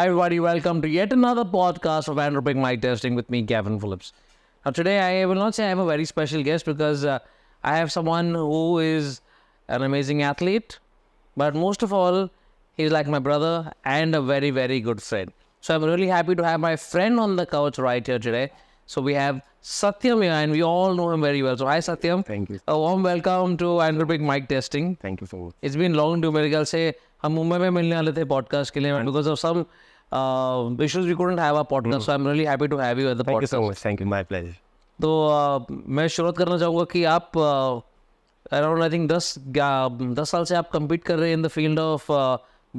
Hi everybody, welcome to yet another podcast of Andropic Mic Testing with me, Gavin Phillips. Now today I will not say I have a very special guest because I have someone who is an amazing athlete, but most of all, he's like my brother and a very, very good friend. So I'm really happy to have my friend on the couch right here today. So we have Satyam here and we all know him very well. So hi Satyam. Thank you. A warm welcome to Andropic Mic Testing. Thank you so much. It's been long due. मेरे ख्याल से हम मुंबई में मिलने वाले थे podcast के लिए because of some issues we couldn't have a podcast. So I'm really happy to have you at the Thank you podcast. so much. Thank you. My pleasure. तो मैं शुरुआत करना चाहूँगा कि आप अराउंड आई थिंक 10 साल से आप compete कर रहे हैं in the field of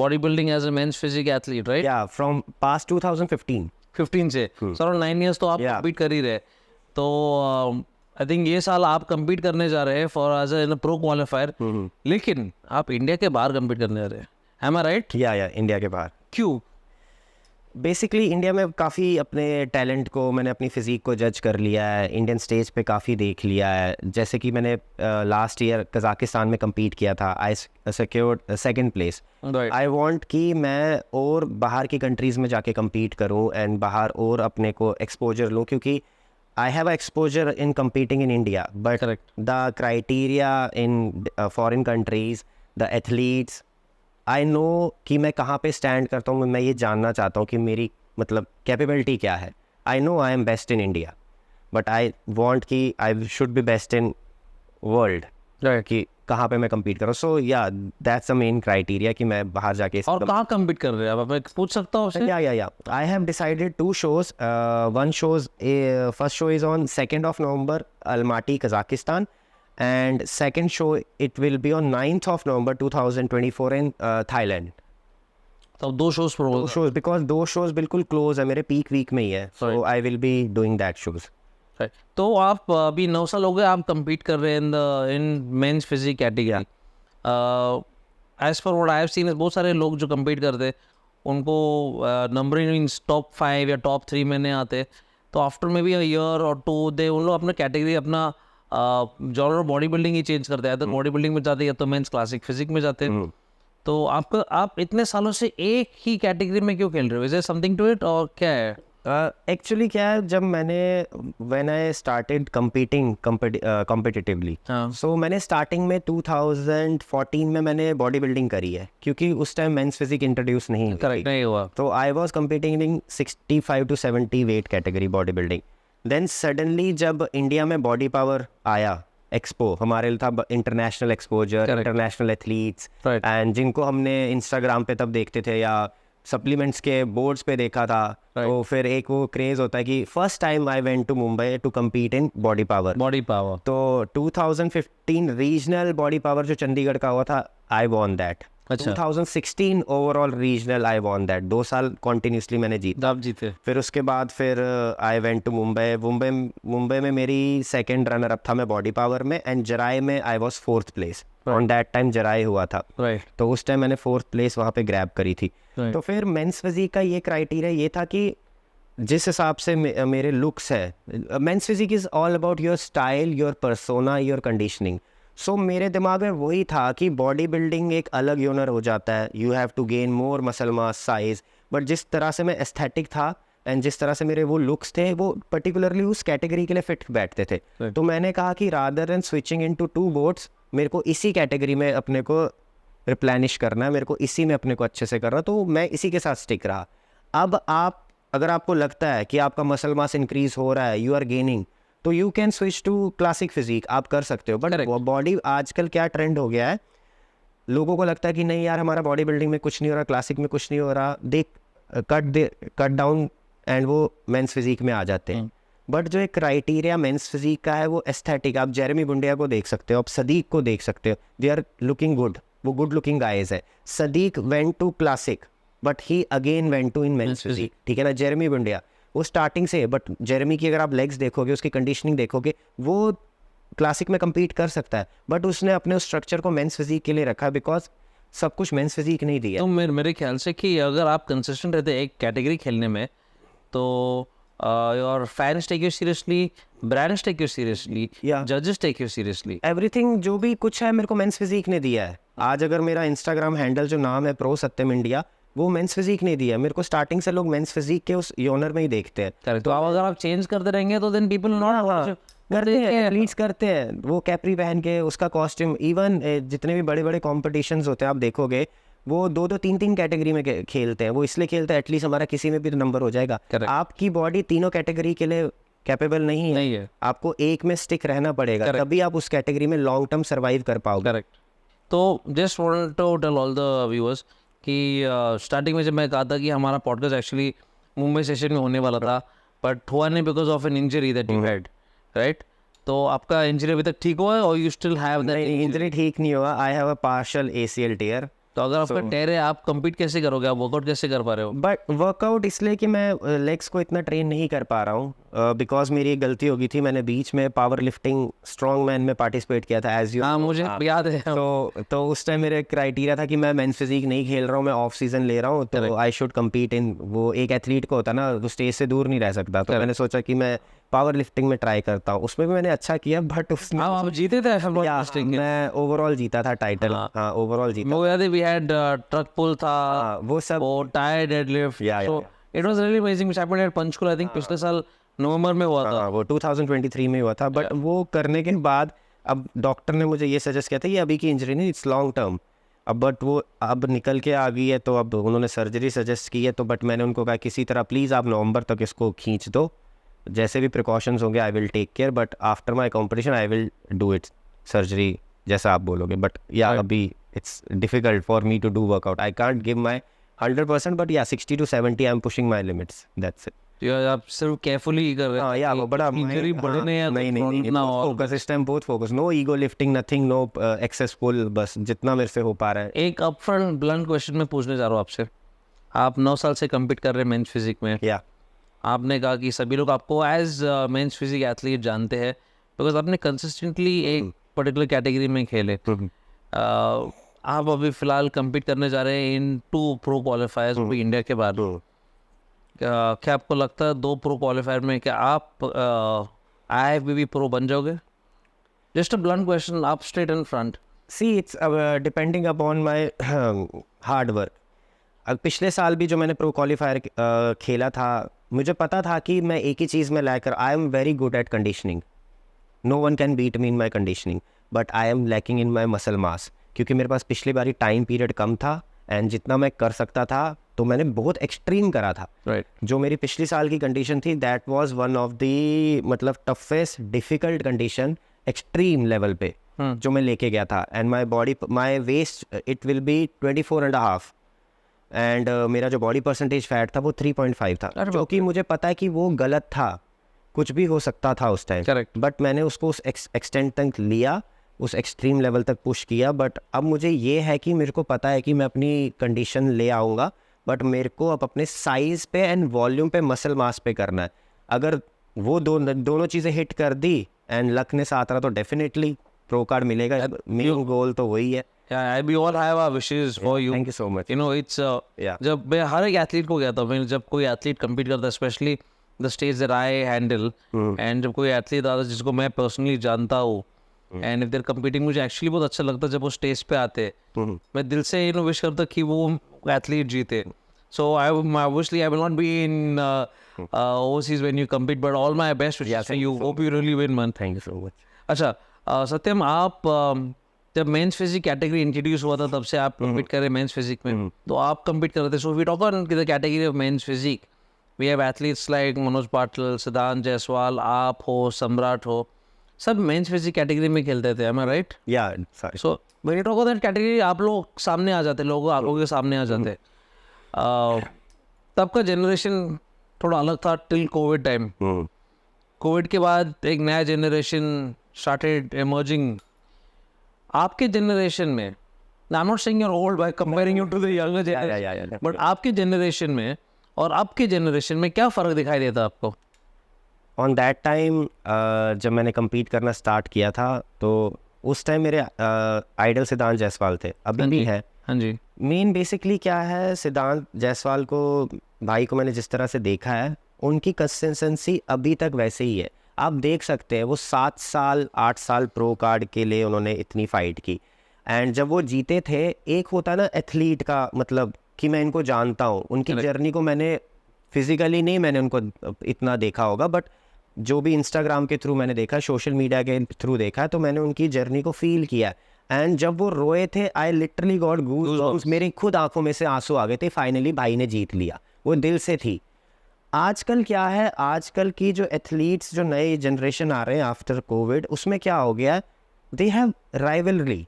bodybuilding as a men's physique athlete, right? Yeah, from past 2015. 15 से so around 9 years तो आप Yeah. compete कर ही रहे. तो आई थिंक ये साल आप compete करने जा रहे हैं for as a pro qualifier. लेकिन आप इंडिया के बाहर compete करने जा रहे हैं. Am I right? या इंडिया के बाहर. क्यों? बेसिकली इंडिया में काफ़ी अपने टैलेंट को मैंने अपनी फिज़ीक को जज कर लिया है. इंडियन स्टेज पे काफ़ी देख लिया है. जैसे कि मैंने लास्ट ईयर कज़ाकिस्तान में compete किया था. I secured second place. Right. I want कि मैं और बाहर की कंट्रीज़ में जाके compete करूं एंड बाहर और अपने को एक्सपोजर लूं, क्योंकि I have exposure in competing in India, but Correct. the criteria in foreign countries, the athletes, I know कि मैं कहाँ पे stand करता हूँ. मैं ये जानना चाहता हूँ कि मेरी मतलब capability क्या है. I know I am best in India, but I want कि I should be best in world. Right. कि कहाँ पे मैं compete करूँ. So yeah, that's the main criteria कि मैं बाहर जाके और कहाँ compete कर रहे हैं आप? मैं पूछ सकता हूँ आपसे? Yeah. I have decided 2 shows. One shows, first show is on 2nd of November, Almaty, Kazakhstan. And second show, it will be on 9th of November 2024 in Thailand. तो 2 shows pro. 2 shows, because 2 shows बिल्कुल close है, मेरे peak week में ही है. So I will be doing that shows. Right. तो आप अभी 9 साल हो गए आप compete कर रहे हैं in men's physique category. As for what I have seen is बहुत सारे लोग जो compete करते हैं उनको numbering in top 5 या top 3 में नहीं आते. तो after maybe a year or 2 they उन लोग अपना category अपना genre बॉडी बिल्डिंग ही चेंज करते हैं. तो बॉडी बिल्डिंग में जाते हैं या तो मेंस क्लासिक फिजिक में जाते हैं. तो आप इतने सालों से एक ही कैटेगरी में क्यों खेल रहे हो? Is there something to it और क्या है? Actually क्या है, जब मैंने when I started competing competitively, so मैंने starting में 2014 में मैंने बॉडी बिल्डिंग करी है, क्योंकि उस टाइम मेंस फिजिक इंट्रोड्यूस नहीं हुई. करेक्ट नहीं हुआ. तो I was competing in 65 to 70 weight category body building. Then suddenly जब इंडिया में बॉडी पावर आया, एक्सपो हमारे लिए था international exposure, international athletes, and जिनको हमने इंस्टाग्राम पे तब देखते थे या सप्लीमेंट्स के बोर्ड्स पे देखा था. तो फिर एक वो क्रेज होता है कि first time I went to Mumbai to compete in body power. तो 2015 रीजनल बॉडी पावर जो चंडीगढ़ का हुआ था, I won that. 2016 overall regional I won that. 2 साल कॉन्टिन्यूसली मैंने जीते. फिर उसके बाद फिर आई वेंट टू मुंबई में मेरी सेकंड रनर अप था मैं बॉडी पावर में, एंड जराई में I was 4th place. On that time जराई हुआ था. तो उस टाइम मैंने 4th प्लेस वहाँ पे ग्रैब करी थी. तो फिर मेंस फिजिक का ये क्राइटेरिया ये था कि जिस हिसाब से मेरे लुक्स है, men's physique is all about your style, your persona, your conditioning. So मेरे दिमाग में वही था कि बॉडी बिल्डिंग एक अलग यूनर हो जाता है. You have to gain more muscle mass, size. But जिस तरह से मैं एस्थेटिक था एंड जिस तरह से मेरे वो लुक्स थे, वो पर्टिकुलरली उस कैटेगरी के लिए फिट बैठते थे. तो मैंने कहा कि rather than switching into 2 boards, मेरे को इसी कैटेगरी में अपने को रिप्लेनिश करना है, मेरे को इसी में अपने को अच्छे से करना. तो मैं इसी के साथ स्टिक रहा. अब अगर आपको लगता है कि आपका मसल मास इंक्रीज हो रहा है, यू आर गेनिंग, तो you can switch to classic physique, आप कर सकते हो. बट बॉडी आजकल क्या ट्रेंड हो गया है, लोगों को लगता है कि नहीं यार हमारा बॉडी बिल्डिंग में कुछ नहीं हो रहा, क्लासिक में कुछ नहीं हो रहा, दे कट डाउन एंड वो मेंस फिजिक में आ जाते हैं. बट जो एक क्राइटेरिया मेंस फिजिक का है वो एस्थेटिक. आप जेरेमी बुंडिया को देख सकते हो, आप सदीक को देख सकते हो, दे आर लुकिंग गुड, वो गुड लुकिंग गाइज है. Sadiq went to classic but he again went to in men's physique. ठीक है ना. जेरेमी बुंडिया वो स्टार्टिंग से, बट जेरेमी की अगर आप लेग्स देखोगे, उसकी कंडीशनिंग देखोगे, वो क्लासिक में compete कर सकता है, बट उसने अपने उस स्ट्रक्चर को मेंस फिजिक के लिए रखा, बिकॉज सब कुछ मेंस फिजिक नहीं दिया. तो मेरे ख्याल से कि अगर आप कंसिस्टेंट रहते एक कैटेगरी खेलने में, तो your fans take you seriously, brands take you seriously, जजेस टेक यू सीरियसली. एवरीथिंग जो भी कुछ है मेरे को मेंस फिजिक ने दिया है. आज अगर मेरा इंस्टाग्राम हैंडल जो नाम है प्रो सत्यम इंडिया, वो मेंस फिजिक नहीं दिया मेरे को। स्टार्टिंग से लोग मेंस फिजिक के उस योनर में ही देखते हैं। करेक्ट। तो अगर आप चेंज करते रहेंगे तो देन पीपल नॉट करते हैं, एथलीट्स करते हैं वो कैपरी पहन के, उसका कॉस्ट्यूम। इवन जितने भी बड़े बड़े कॉम्पिटिशन्स होते हैं आप देखोगे वो 2-2 3-3 कैटेगरी में खेलते हैं। वो इसलिए खेलते हैं एटलीस्ट हमारा किसी में भी तो नंबर हो जाएगा। आपकी बॉडी तीनों कैटेगरी के लिए कैपेबल नहीं है, आपको एक में स्टिक रहना पड़ेगा, तभी आप उस कैटेगरी में लॉन्ग टर्म सर्वाइव कर पाओगे। करेक्ट। तो just want to tell all the viewers कि स्टार्टिंग में जब मैं कहा था कि हमारा पॉडकास्ट एक्चुअली मुंबई सेशन में होने वाला था, बट हुआ नहीं because of an injury that you had, right? तो आपका इंजरी अभी तक ठीक हुआ है और you still have that? Injury ठीक नहीं हुआ, I have a partial ACL टेयर। तो अगर आपका टेयर है, आप compete कैसे करोगे? आप वर्कआउट कैसे कर पा रहे हो? बट वर्कआउट इसलिए कि मैं लेग्स को इतना ट्रेन नहीं कर पा रहा हूँ, बिकॉज मेरी एक गलती हो गई थी। मैंने बीच में पावर लिफ्टिंग स्ट्रॉन्ग मैन में पार्टिसिपेट किया था एज यू। हाँ, मुझे याद है। तो उस टाइम मेरे क्राइटेरिया था कि मैं मेंस फिजिक नहीं खेल रहा हूँ, मैं ऑफ सीजन ले रहा हूँ, तो आई शुड कम्पीट इन। वो एक एथलीट को होता ना, वो स्टेज से दूर नहीं रह सकता, तो मैंने सोचा कि मैं पावर लिफ्टिंग में ट्राई करता हूँ। उसमें भी मैंने अच्छा किया, बट उसमें आप जीते थे? मैं ओवरऑल जीता था टाइटल। हाँ, ओवरऑल जीता। मुझे याद है वी हैड ट्रक पुल था, वो सब, वो tyre deadlift, so it was really amazing which happened at Panchkula. I think पिछले साल नवंबर में हुआ था। वो 2023 में हुआ था। बट वो करने के बाद अब डॉक्टर ने मुझे ये सजेस्ट किया था ये अभी की इंजरी नहीं, इट्स लॉन्ग टर्म। अब बट वो अब निकल के आ गई है, तो अब उन्होंने सर्जरी सजेस्ट की है। तो बट मैंने उनको कहा किसी तरह प्लीज़ आप नवंबर तक इसको खींच दो, जैसे भी प्रिकॉशंस होंगे I will take care, but after my competition I will do it surgery जैसा आप बोलोगे। बट या अभी it's difficult for me to do workout, I can't give my 100%, but yeah 60 to 70 I am pushing my limits, that's it. आप सिर्फ carefully कर रहे हैं। या बड़ा इंजरी बढ़ने या नहीं फोकस इस टाइम, बहुत focus, no ego lifting, nothing, no excess pull, बस जितना मेरे से हो पा रहा है। एक अपफ्रंट ब्लंट क्वेश्चन मैं पूछने जा रहा हूँ आपसे। आप 9 साल से कम्पीट कर रहे हैं मेंस फिजिक में। या आपने कहा कि सभी लोग आपको एज मेंस फिजिक एथलीट जानते हैं बिकॉज आपने कंसिस्टेंटली एक पर्टिकुलर कैटेगरी में खेले। आप अभी फिलहाल कम्पीट करने जा रहे हैं इन 2 प्रो क्वालिफायर्स इंडिया के बाद। क्या आपको लगता है 2 प्रो क्वालिफायर में क्या आप IFBB प्रो बन जाओगे? जस्ट अ ब्लंट क्वेश्चन, आप straight in front. See it's depending upon my hard work. अब पिछले साल भी जो मैंने प्रो क्वालिफायर खेला था, मुझे पता था कि मैं एक ही चीज़ में लाकर, I am very good at conditioning, no one can beat me in my conditioning, but I am lacking in my muscle mass, क्योंकि मेरे पास पिछली बारी टाइम पीरियड कम था एंड जितना मैं कर सकता था तो मैंने बहुत एक्सट्रीम करा था। जो मेरी पिछली साल की कंडीशन थी that was one of the मतलब toughest difficult condition extreme level पे जो मैं लेके गया था। And my waist it will be 24.5 and मेरा जो बॉडी परसेंटेज फैट था वो 3.5 था, जो कि मुझे पता है कि वो गलत था, कुछ भी हो सकता था उस टाइम, बट मैंने उसको उस एक्सटेंट तक लिया, उस एक्सट्रीम लेवल तक पुश किया। बट अब मुझे ये है कि मेरे को पता है कि मैं अपनी कंडीशन ले आऊँगा, बट मेरे को अब अपने साइज़ पे एंड वॉल्यूम पे, मसल मास पे करना है। अगर वो दोनों चीज़ें हिट कर दी एंड लक ने साथ रहा तो डेफिनेटली प्रो कार्ड मिलेगा। मेन गोल तो वही है। we all have our wishes for you. Thank you so much. You know, it's जब मैं हर एक एथलीट को कहता हूँ, मैं जब कोई एथलीट कम्पीट करता है, specially the stage that I handle, and जब कोई एथलीट आता है जिसको मैं पर्सनली जानता हूँ एंड इफ देयर कम्पीटिंग, मुझे एक्चुअली बहुत अच्छा लगता है जब वो स्टेज पे आते हैं। मैं दिल से विश करता कि वो एथलीट जीते। So obviously I will not be in overseas when you compete, but all my best wishes for you. Hope you really win, man. Thank you so much. अच्छा, सत्यम, आप जब मेंस फिजिक कैटेगरी इंट्रोड्यूस हुआ था तब से आप compete कर रहे हैं मेंस फिजिक में, तो आप कम्पीट कर रहे थे। So we talk on the category of men's physique, we have athletes like Manoj Patil, Siddhant Jaiswal, आप हो, सम्राट हो, सब मेंस फिजिक कैटेगरी में खेलते थे, am I right? Yeah, sorry. So when you talk about that category, आप लोग सामने आ जाते, लोगों आंखों के सामने आ जाते। तब का जनरेशन थोड़ा अलग था टिल कोविड टाइम। कोविड के बाद एक नया जनरेशन स्टार्टेड इमर्जिंग। आपके जनरेशन में, I am not saying you are old by comparing you to the younger generation, but आपके जनरेशन में और आपके जनरेशन में क्या फ़र्क दिखाई देता आपको? ऑन दैट टाइम जब मैंने कम्पीट करना स्टार्ट किया था तो उस टाइम मेरे आइडल सिद्धांत जायसवाल थे, अभी भी है। हाँ जी। मेन बेसिकली क्या है, सिद्धांत जायसवाल को, भाई को मैंने जिस तरह से देखा है, उनकी कंसिस्टेंसी अभी तक वैसे ही है। आप देख सकते हैं वो 7 साल 8 साल प्रो कार्ड के लिए उन्होंने इतनी फाइट की, एंड जब वो जीते थे, एक होता है ना एथलीट का मतलब कि मैं इनको जानता हूँ, उनकी जर्नी को मैंने फिजिकली नहीं मैंने उनको इतना देखा होगा, बट जो भी इंस्टाग्राम के थ्रू मैंने देखा, सोशल मीडिया के थ्रू देखा, तो मैंने उनकी जर्नी को फील किया। एंड जब वो रोए थे, आई लिटरली गॉट गूज़बम्प्स, मेरी खुद आंखों में से आंसू आ गए थे। फाइनली भाई ने जीत लिया, वो दिल से थी। आजकल क्या है, आजकल की जो एथलीट्स, जो नए जनरेशन आ रहे हैं आफ्टर कोविड, उसमें क्या हो गया, दे हैव राइवलरी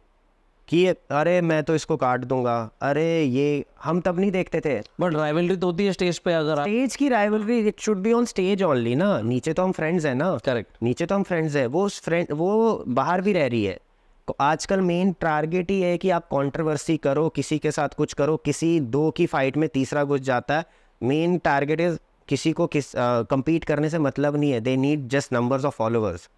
कि अरे मैं तो इसको काट दूंगा, अरे ये हम तब नहीं देखते थे। बट राइवलरी तो होती है स्टेज पे, अगर स्टेज की rivalry, it should be on stage only ना, नीचे तो हम फ्रेंड्स हैं ना। करेक्ट, नीचे तो हम फ्रेंड्स हैं, वो बाहर भी रह रही है। तो आजकल मेन टारगेट ही है कि आप कंट्रोवर्सी करो, किसी के साथ कुछ करो, किसी दो की फाइट में तीसरा घुस जाता है। मेन टारगेट इज किसी को compete करने से मतलब नहीं है, they need just numbers of followers,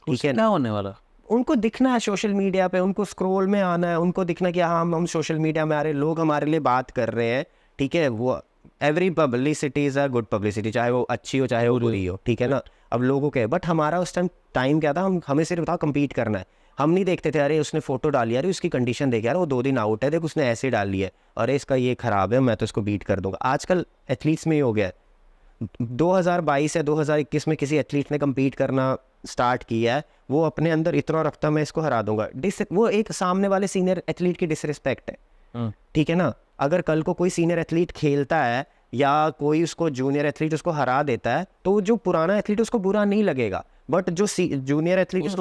ठीक है। क्या होने वाला, उनको दिखना है सोशल मीडिया पे, उनको स्क्रॉल में आना है, उनको दिखना कि हाँ हम सोशल मीडिया में आ रहे, लोग हमारे लिए बात कर रहे हैं, ठीक है। वो every publicity is a good publicity, चाहे वो अच्छी हो चाहे वो बुरी हो, ठीक है ना। अब लोगों के, बट हमारा उस टाइम क्या था, हमें सिर्फ था कम्पीट करना है। हम नहीं देखते थे अरे उसने फोटो डाली, अरे उसकी कंडीशन देख यार वो 2 दिन आउट है, देख उसने ऐसे डाल लिया, अरे इसका ये खराब है, मैं तो इसको बीट कर दूंगा। आजकल एथलीट्स में ही हो गया है। 2022 या 2021 में किसी एथलीट ने कम्पीट करना स्टार्ट किया है, वो अपने अंदर इतना रखता मैं इसको हरा दूंगा, वो एक सामने वाले सीनियर एथलीट की डिसरिस्पेक्ट है, ठीक है ना। अगर कल को कोई सीनियर एथलीट खेलता है या कोई उसको जूनियर एथलीट उसको हरा देता है, तो जो पुराना एथलीट उसको बुरा नहीं लगेगा, बट जो जूनियर एथलीट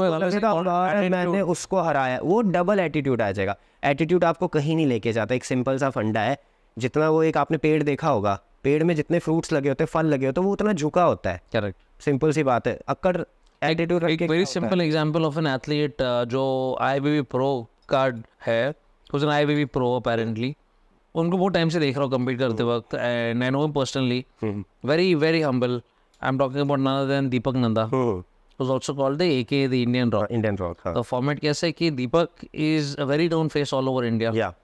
मैंने उसको हराया, वो डबल एटीट्यूड आ जाएगा। एटीट्यूड आपको कहीं नहीं लेके जाता। एक सिंपल सा फंडा है, जितना वो एक आपने पेड़ देखा होगा, पेड़ में जितने फ्रूट्स लगे होते हैं, फल लगे होते हैं, वो उतना झुका होता है। करेक्ट, सिंपल सी बात है। अक्कड़ एटीट्यूड एक very simple example of an athlete जो IIBB प्रो कार्ड है, उस दिन IIBB प्रो अपेरेंटली, उनको बहुत टाइम से देख रहा हूँ कम्पीट करते वक्त, and I know him personally, very very humble. I am talking about none other than Deepak Nanda, was also called the AK, the Indian Rock. Indian Rock, हाँ. The format कैसे कि दीपक is a very known face all over India. Yeah.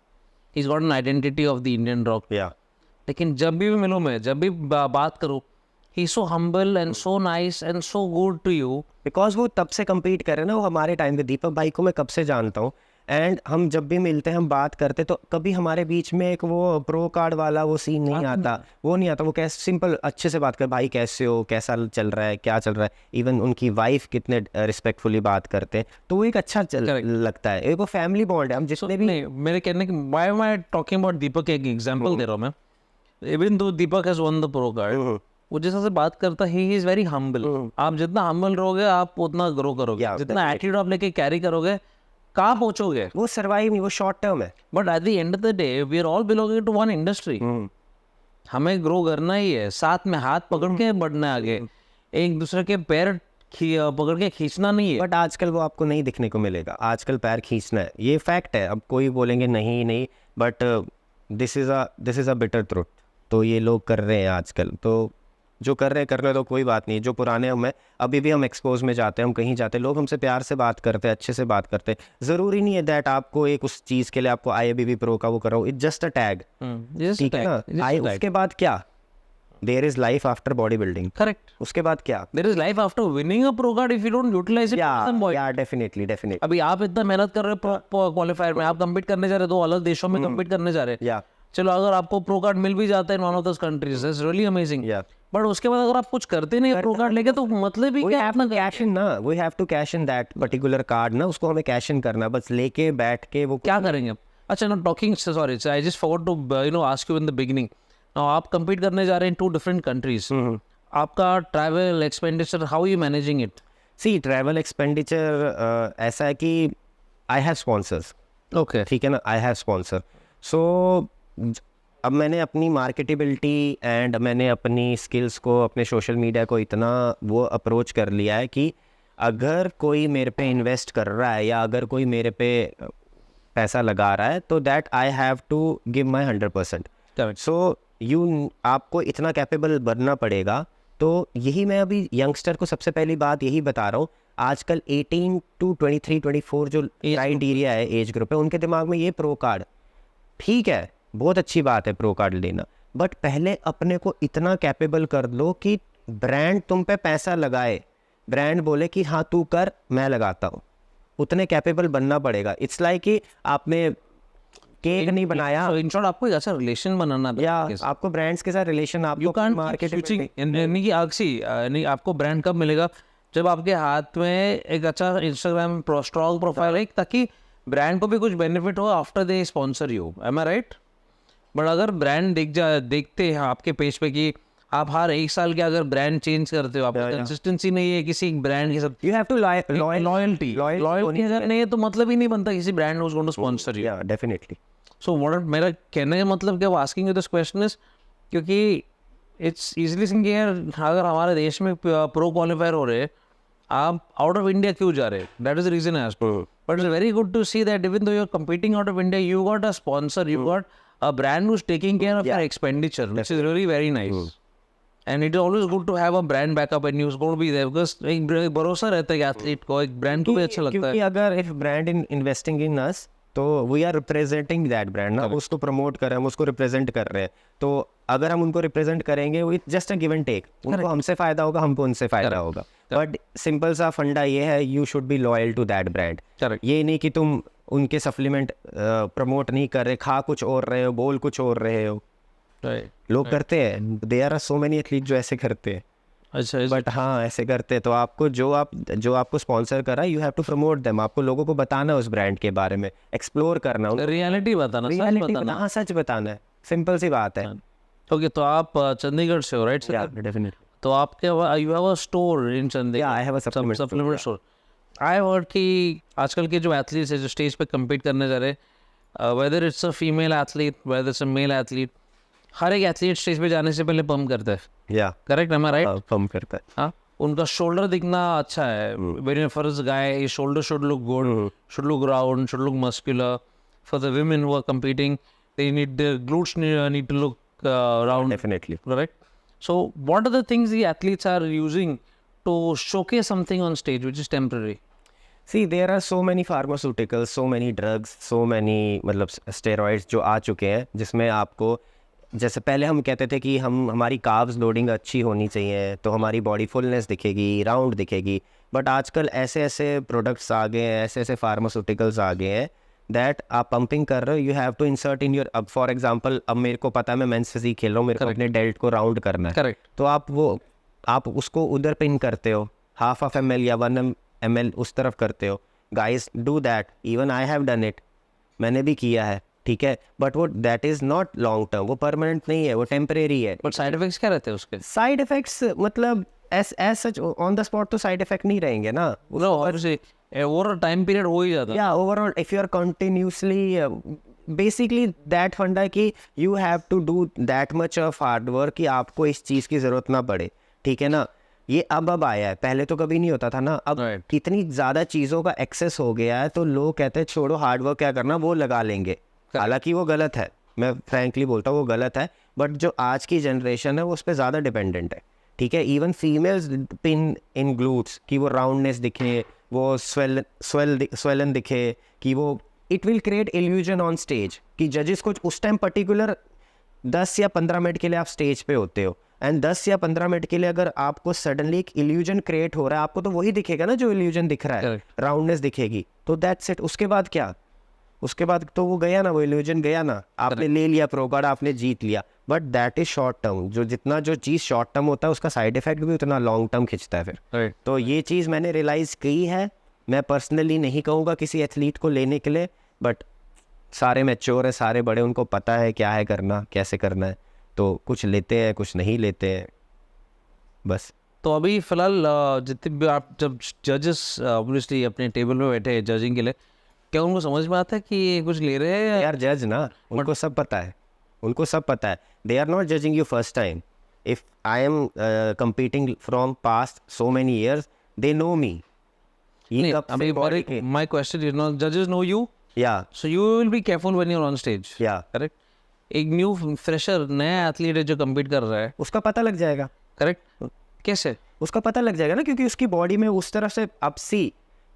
He's got an identity of the Indian Rock. Yeah. लेकिन जब भी मिलूँ मैं, जब भी बात करूँ, he's so humble and so nice and so good to you. Because वो तब से compete कर रहे हैं ना, वो हमारे टाइम पे। दीपक भाई को मैं कब से जानता हूँ, एंड हम जब भी मिलते हैं, हम बात करते, तो कभी हमारे बीच में एक वो प्रो कार्ड वाला वो सीन नहीं आता, वो नहीं आता। वो कैसे सिंपल अच्छे से बात कर, भाई कैसे हो, कैसा चल रहा है, क्या चल रहा है। इवन उनकी वाइफ कितने रिस्पेक्टफुली बात करते हैं, तो वो एक अच्छा लगता है। एक वो फैमिली बॉन्ड है। हम जितने भी नहीं, मेरे कहने की why am I talking about Deepak, एक एग्जांपल दे रहा हूँ मैं। Even though Deepak has won the pro card, वो जिस तरह से बात करता है, ही इज वेरी हम्बल। आप जितना हम्बल रहोगे, आप उतना ग्रो करोगे। जितना एटीट्यूड आप लेके कैरी करोगे, कहाँ पहुंचोगे। वो सर्वाइव नहीं, वो शॉर्ट टर्म है। But at the end of the day we are all belonging to one industry. हमें ग्रो करना ही है, साथ में हाथ पकड़ के बढ़ना है आगे, एक दूसरे के पैर पकड़ के खींचना नहीं है। बट आजकल वो आपको नहीं दिखने को मिलेगा। आजकल पैर खींचना है, ये फैक्ट है। अब कोई बोलेंगे नहीं, but this is a bitter truth. तो ये लोग कर रहे हैं आजकल, तो जो कर रहे हैं करने तो कोई बात नहीं। जो पुराने हमें अभी भी हम एक्सपोज में जाते हैं, हम कहीं जाते हैं, लोग हमसे प्यार से बात करते हैं, अच्छे से बात करते हैं। ज़रूरी नहीं है दैट आपको एक उस चीज़ के लिए आपको IIBB प्रो का वो करो, इट्स जस्ट अ टैग, ठीक है ना। उसके बाद क्या, there is life after body building. Correct, उसके बाद क्या, there is life after winning a pro card if you don't utilize it. Yeah definitely. अभी आप इतना मेहनत कर रहे हो क्वालिफायर में, आप कम्पीट करने जा रहे हो, 2 अलग देशों में कम्पीट करने जा रहे हैं। चलो अगर आपको प्रो कार्ड मिल भी जाता है in one of those countries, it's really amazing. But उसके बाद अगर आप कुछ करते नहीं प्रो कार्ड लेके, तो मतलब ही क्या, अपना कैश इन ना, we have to cash in that particular card ना, उसको हमें कैश इन करना, बस लेके बैठ के वो क्या करेंगे। अच्छा, ना talking, sorry I just forgot to ask you in the beginning. Now आप कंपीट करने जा रहे हैं 2 डिफरेंट कंट्रीज, आपका travel expenditure, how you managing it? See travel expenditure ऐसा है कि आई हैव स्पॉन्सर्स, ओके, ठीक है ना, आई हैव स्पॉन्सर। सो अब मैंने अपनी मार्केटेबिलिटी एंड मैंने अपनी स्किल्स को, अपने सोशल मीडिया को इतना वो अप्रोच कर लिया है कि अगर कोई मेरे पे इन्वेस्ट कर रहा है या अगर कोई मेरे पे पैसा लगा रहा है, तो that I have to give my 100%। So आपको इतना कैपेबल बनना पड़ेगा। तो यही मैं अभी यंगस्टर को सबसे पहली बात यही बता रहा हूँ। आजकल 18 to 23-24 जो क्राइटेरिया है, एज ग्रुप है, उनके दिमाग में ये प्रो कार्ड, ठीक है, बहुत अच्छी बात है प्रो कार्ड लेना, बट पहले अपने को इतना कैपेबल कर लो कि ब्रांड तुम पे पैसा लगाए, ब्रांड बोले कि हाँ तू कर, मैं लगाता हूँ। उतने कैपेबल बनना पड़ेगा। इट्स लाइक कि आपने केक नहीं बनाया। So in short, आपको एक अच्छा रिलेशन बनाना था या उनके साथ। आपको ब्रांड्स के साथ रिलेशन, You आपको can't keep मार्केट switching यानी कि नहीं आपको ब्रांड कब मिलेगा जब आपके हाथ में एक अच्छा इंस्टाग्राम स्ट्रॉन्ग प्रोफाइल है, ताकि ब्रांड को भी कुछ बेनिफिट हो after they sponsor you, am I right? But अगर ब्रांड देखते हैं आपके पेज पे कि आप हर एक साल के अगर ब्रांड चेंज करते हो, आपकी कंसिस्टेंसी नहीं है किसी ब्रांड के साथ, यू हैव टू लॉयल्टी अगर नहीं है तो मतलब ही नहीं बनता किसी brand was going to sponsor you. Yeah definitely. So what मेरा कहने का मतलब क्या, asking you this question is क्योंकि इट्स इजीली थिंकिंग यार अगर हमारे देश में प्रो क्वालिफायर हो रहे हैं, आप आउट ऑफ इंडिया क्यों जा रहे हैं? That is the reason I asked. But it's very good to see that even though you are competing out of India, you got a sponsor, you got a brand who's taking care of your expenditure, which is really very nice. And it is always good to have a brand backup and you're going to be there because एक भरोसा रहता है कि athlete को, एक brand को भी अच्छा लगता क्योंकि है। अगर if brand in investing in us, तो we are representing that brand ना, उसको प्रमोट कर रहे हैं, हम उसको रिप्रेजेंट कर रहे हैं। तो अगर हम उनको रिप्रेजेंट करेंगे, वो just a give and take, उनको हमसे फायदा होगा, हमको उनसे फायदा होगा। बट सिंपल सा फंडा ये है, you should be loyal to that brand. Correct. ये नहीं कि तुम उनके सप्लीमेंट प्रमोट नहीं कर रहे, खा कुछ और रहे हो, बोल कुछ और रहे हो। लोग करते हैं, they are so many athlete जो ऐसे करते हैं। अच्छा, बट हाँ ऐसे करते हैं। तो आपको जो आपको स्पॉन्सर करा, you have to promote them. आपको लोगों को बताना उस ब्रांड के बारे में, एक्सप्लोर करना, रियलिटी बताना, सच रियलिटी बताना। हाँ सच बताना है, सिंपल सी बात है। ओके, तो आप चंडीगढ़ से हो, राइट? डेफिनेटली। तो आपके you have a store in Chandigarh? I have a supplement store. I heard कि आजकल के जो एथलीट्स है जो स्टेज पे कम्पीट करने जा रहे हैं, whether it's a female athlete whether it's a male athlete, हर एक एथलीट स्टेज पे जाने से पहले पंप करता है। या correct, M I right? Pump करता है। हाँ, उनका शोल्डर दिखना अच्छा है। Very first guy, his shoulder should look good, should look round, should look muscular. For the women who are competing, they need their glutes need to look round. Definitely. Correct. So, what are the things the athletes are using to showcase something on stage which is temporary? See, there are so many pharmaceuticals, so many drugs, so many मतलब steroids जो आ चुके हैं, जिसमें आपको, जैसे पहले हम कहते थे कि हमारी कार्ब्स लोडिंग अच्छी होनी चाहिए तो हमारी बॉडी फुलनेस दिखेगी, राउंड दिखेगी। बट आजकल ऐसे ऐसे प्रोडक्ट्स आ गए हैं, ऐसे ऐसे फार्मास्यूटिकल्स आ गए हैं दैट आप पंपिंग कर रहे हो, you have to insert in your, अब फॉर एग्जांपल अब मेरे को पता है मैं मेंस फिजिक खेल रहा हूँ, मेरे को अपने डेल्ट को राउंड करना है। Correct. तो आप उसको उधर पिन करते हो, हाफ ऑफ ml या 1 ml उस तरफ करते हो। Guys do that, even I have done it, मैंने भी किया है, ठीक है। बट वो that is not long term, वो परमानेंट नहीं है, वो टेम्परेरी है। बट साइड इफेक्ट्स क्या रहते हैं उसके? साइड इफेक्ट्स मतलब as such on the spot तो साइड इफेक्ट नहीं रहेंगे ना। No, obviously over time period हो ही जाता है। Yeah overall if you are continuously, basically that फंडा कि you have to do that much of hard work कि आपको इस चीज़ की ज़रूरत ना पड़े, ठीक है ना। ये अब आया है, पहले तो कभी नहीं होता था ना। अब Right. इतनी ज़्यादा चीज़ों का एक्सेस हो गया है तो लोग कहते हैं छोड़ो हार्ड वर्क क्या करना, वो लगा लेंगे। हालांकि वो गलत है, मैं फ्रैंकली बोलता हूँ वो गलत है। बट जो आज की जनरेशन है वो उस पर ज़्यादा डिपेंडेंट है, ठीक है। Even females pin in glutes कि वो राउंडनेस दिखे, वो स्वेलन दिखे, कि वो it will create illusion on stage कि जजेस को उस टाइम पर्टिकुलर 10 या 15 मिनट के लिए आप स्टेज पे होते हो, एंड 10 या 15 मिनट के लिए अगर आपको सडनली एक इल्यूजन क्रिएट हो रहा है, आपको तो वही दिखेगा ना जो इल्यूजन दिख रहा है, राउंडनेस दिखेगी, तो दैट्स इट। उसके बाद क्या, उसके बाद तो वो गया ना, वो इल्यूजन गया ना, आपने ले लिया प्रो कार्ड, आपने जीत लिया। But that is short term, जितना जो चीज़ शॉर्ट टर्म होता है उसका साइड इफेक्ट भी उतना लॉन्ग टर्म खिंचता है फिर। Right. तो ये चीज़ मैंने रियलाइज़ की है। मैं पर्सनली नहीं कहूँगा किसी एथलीट को लेने के लिए, बट सारे मैच्योर है, सारे बड़े, उनको पता है क्या है करना, कैसे करना है। तो कुछ लेते हैं, कुछ नहीं लेते हैं, बस। तो अभी फिलहाल जितने भी आप जब जजेस ऑब्वियसली अपने टेबल पे बैठे हैं जजिंग के लिए, क्या उनको समझ में आता है कि ये कुछ ले रहे हैं? यार जज ना, उनको सब पता है, उनको सब पता है। They are not judging you first time. If I am competing from past so many years, they know me. My question is not judges know you, या so you will be careful when you're on stage. या Correct. एक new fresher नया athlete है जो compete कर रहा है, उसका पता लग जाएगा। करेक्ट? कैसे? उसका पता लग जाएगा ना, क्योंकि उसकी बॉडी में उस तरफ से अब सी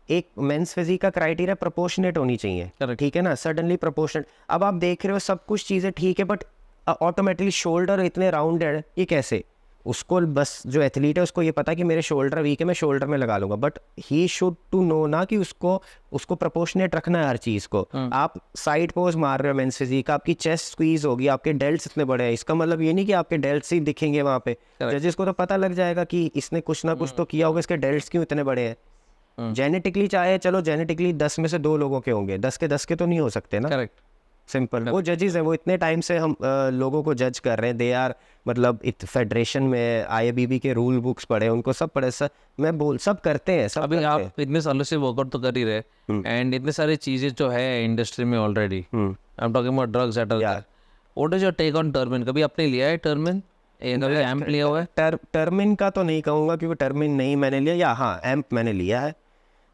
एक मेंस फिजिक का क्राइटेरिया प्रोपोर्शनेट होनी चाहिए, Correct. ठीक है ना, सडनली प्रोपोर्शनेट। अब आप देख रहे हो सब कुछ चीज़ें ठीक है, बट ऑटोमेटिकली शोल्डर इतने राउंडेड, ये कैसे? उसको बस जो एथलीट है उसको ये पता है कि मेरे शोल्डर वीक है, मैं शोल्डर में लगा लूंगा, but he should to know ना कि उसको प्रोपोर्शनेट रखना है हर चीज़ को। आप साइड पोज मार रहे हो मेंस फिजिक, आपकी चेस्ट स्क्वीज होगी, आपके डेल्ट्स इतने बड़े हैं, इसका मतलब ये नहीं कि आपके डेल्ट्स ही दिखेंगे वहाँ पे, जजेस को तो पता लग जाएगा कि इसने कुछ ना कुछ तो किया होगा, इसके डेल्ट्स क्यों इतने बड़े हैं। जेनेटिकली चाहे चलो जेनेटिकली 10 में से 2 लोगों के होंगे, 10 के 10 के तो नहीं हो सकते ना। करेक्ट। सिंपल। वो जजेस हैं, वो इतने टाइम से हम लोगों को जज कर रहे हैं, दे आर मतलब फेडरेशन में आईएबीबी के रूल बुक्स पढ़े, उनको सब पढ़े, सब मैं बोल सब करते हैं सब अभी करते हैं। आप इतने सालों से वर्कआउट तो कर ही रहे, एंड इतने सारी चीजें जो है इंडस्ट्री में already, I am talking about drugs at all, what is your take on टर्मिन? कभी आपने लिया है टर्मिन? कभी एम्प लिया हुआ है? टर्मिन का तो नहीं कहूँगा क्योंकि टर्मिन नहीं मैंने लिया, या हाँ एम्प मैंने लिया है।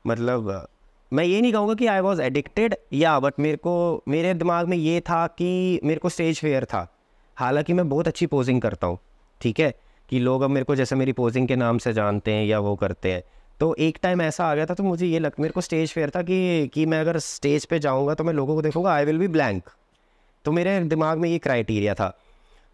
मतलब मैं ये नहीं कहूँगा कि आई वॉज एडिक्टेड, या बट मेरे दिमाग में ये था कि मेरे को स्टेज फेयर था। हालांकि मैं बहुत अच्छी पोजिंग करता हूँ, ठीक है, कि लोग अब मेरे को जैसे मेरी पोजिंग के नाम से जानते हैं या वो करते हैं। तो एक टाइम ऐसा आ गया था तो मुझे ये मेरे को स्टेज फेयर था कि मैं अगर स्टेज पे जाऊँगा तो मैं लोगों को देखूँगा आई विल बी ब्लैंक। तो मेरे दिमाग में ये क्राइटेरिया था।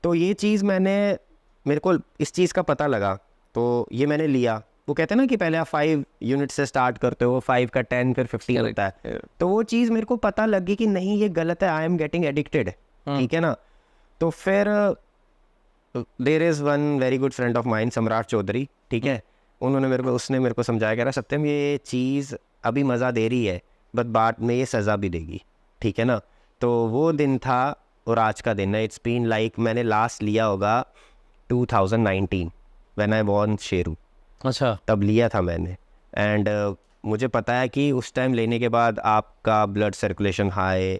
तो ये चीज़ मेरे को इस चीज़ का पता लगा, तो ये मैंने लिया। वो कहते हैं ना कि पहले आप 5 यूनिट से स्टार्ट करते हो, 5 का 10 फिर 15 होता है। तो वो चीज़ मेरे को पता लगी कि नहीं ये गलत है, आई एम गेटिंग एडिक्टेड, ठीक है ना। तो फिर there is one very good friend of mine, Samrat Chaudhary, ठीक है, उसने मेरे को समझाया, कह रहा सत्यम ये चीज़ अभी मज़ा दे रही है बट बाद में ये सज़ा भी देगी, ठीक है ना। तो वो दिन था और आज का दिन है, इट्स बीन लाइक मैंने लास्ट लिया होगा 2019 व्हेन आई वॉन शेरू। अच्छा, तब लिया था मैंने। एंड मुझे पता है कि उस टाइम लेने के बाद आपका ब्लड सर्कुलेशन हाई,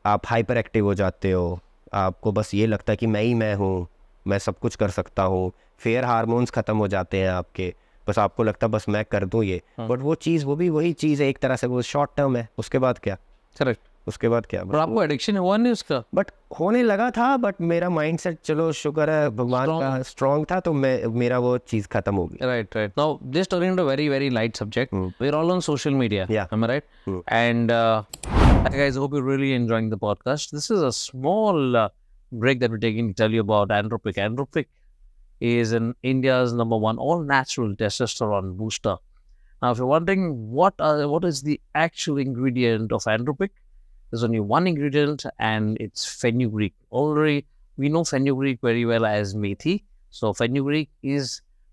आप हाइपर एक्टिव हो जाते हो, आपको बस ये लगता है कि मैं ही मैं हूँ, मैं सब कुछ कर सकता हूँ, फेयर हार्मोन्स ख़त्म हो जाते हैं आपके, बस आपको लगता है बस मैं कर दूँ ये। बट वो चीज़ वो भी वही चीज़ है एक तरह से, वो शॉर्ट टर्म है, उसके बाद क्या, करेक्ट। उसके बाद क्या। और आपको एडिक्शन हुआ नहीं उसका? बट होने लगा था, बट मेरा माइंडसेट चलो शुक्र है भगवान का स्ट्रॉन्ग था, तो मेरा वो चीज़ खत्म हो गई। Right, right. Now, just turning to a very, very light subject. We're all on social media. Yeah. Am I right? And I guys, hope you're really enjoying the podcast. This is a small break that we're taking to tell you about Andropic. Andropic is India's #1 all-natural testosterone booster. Now, if you're wondering what is the actual ingredient of Andropic, there's only one ingredient, and it's fenugreek. Already, we know fenugreek very well as methi. So fenugreek is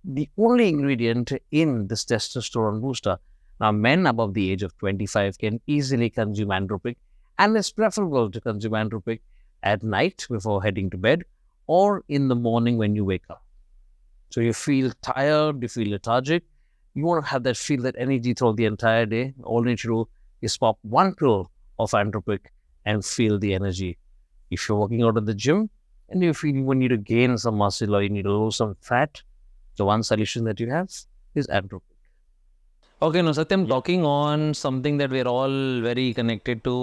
the only ingredient in this testosterone booster. Now, men above the age of 25 can easily consume Andropic, and it's preferable to consume Andropic at night before heading to bed or in the morning when you wake up. So you feel tired, you feel lethargic, you want to have that energy throughout the entire day. All you need to do is pop one pill of Andropic and feel the energy. If you're working out at the gym and you feel you need to gain some muscle or you need to lose some fat, the one solution that you have is Andropic. Okay, now Satyam, talking on something that we're all very connected to.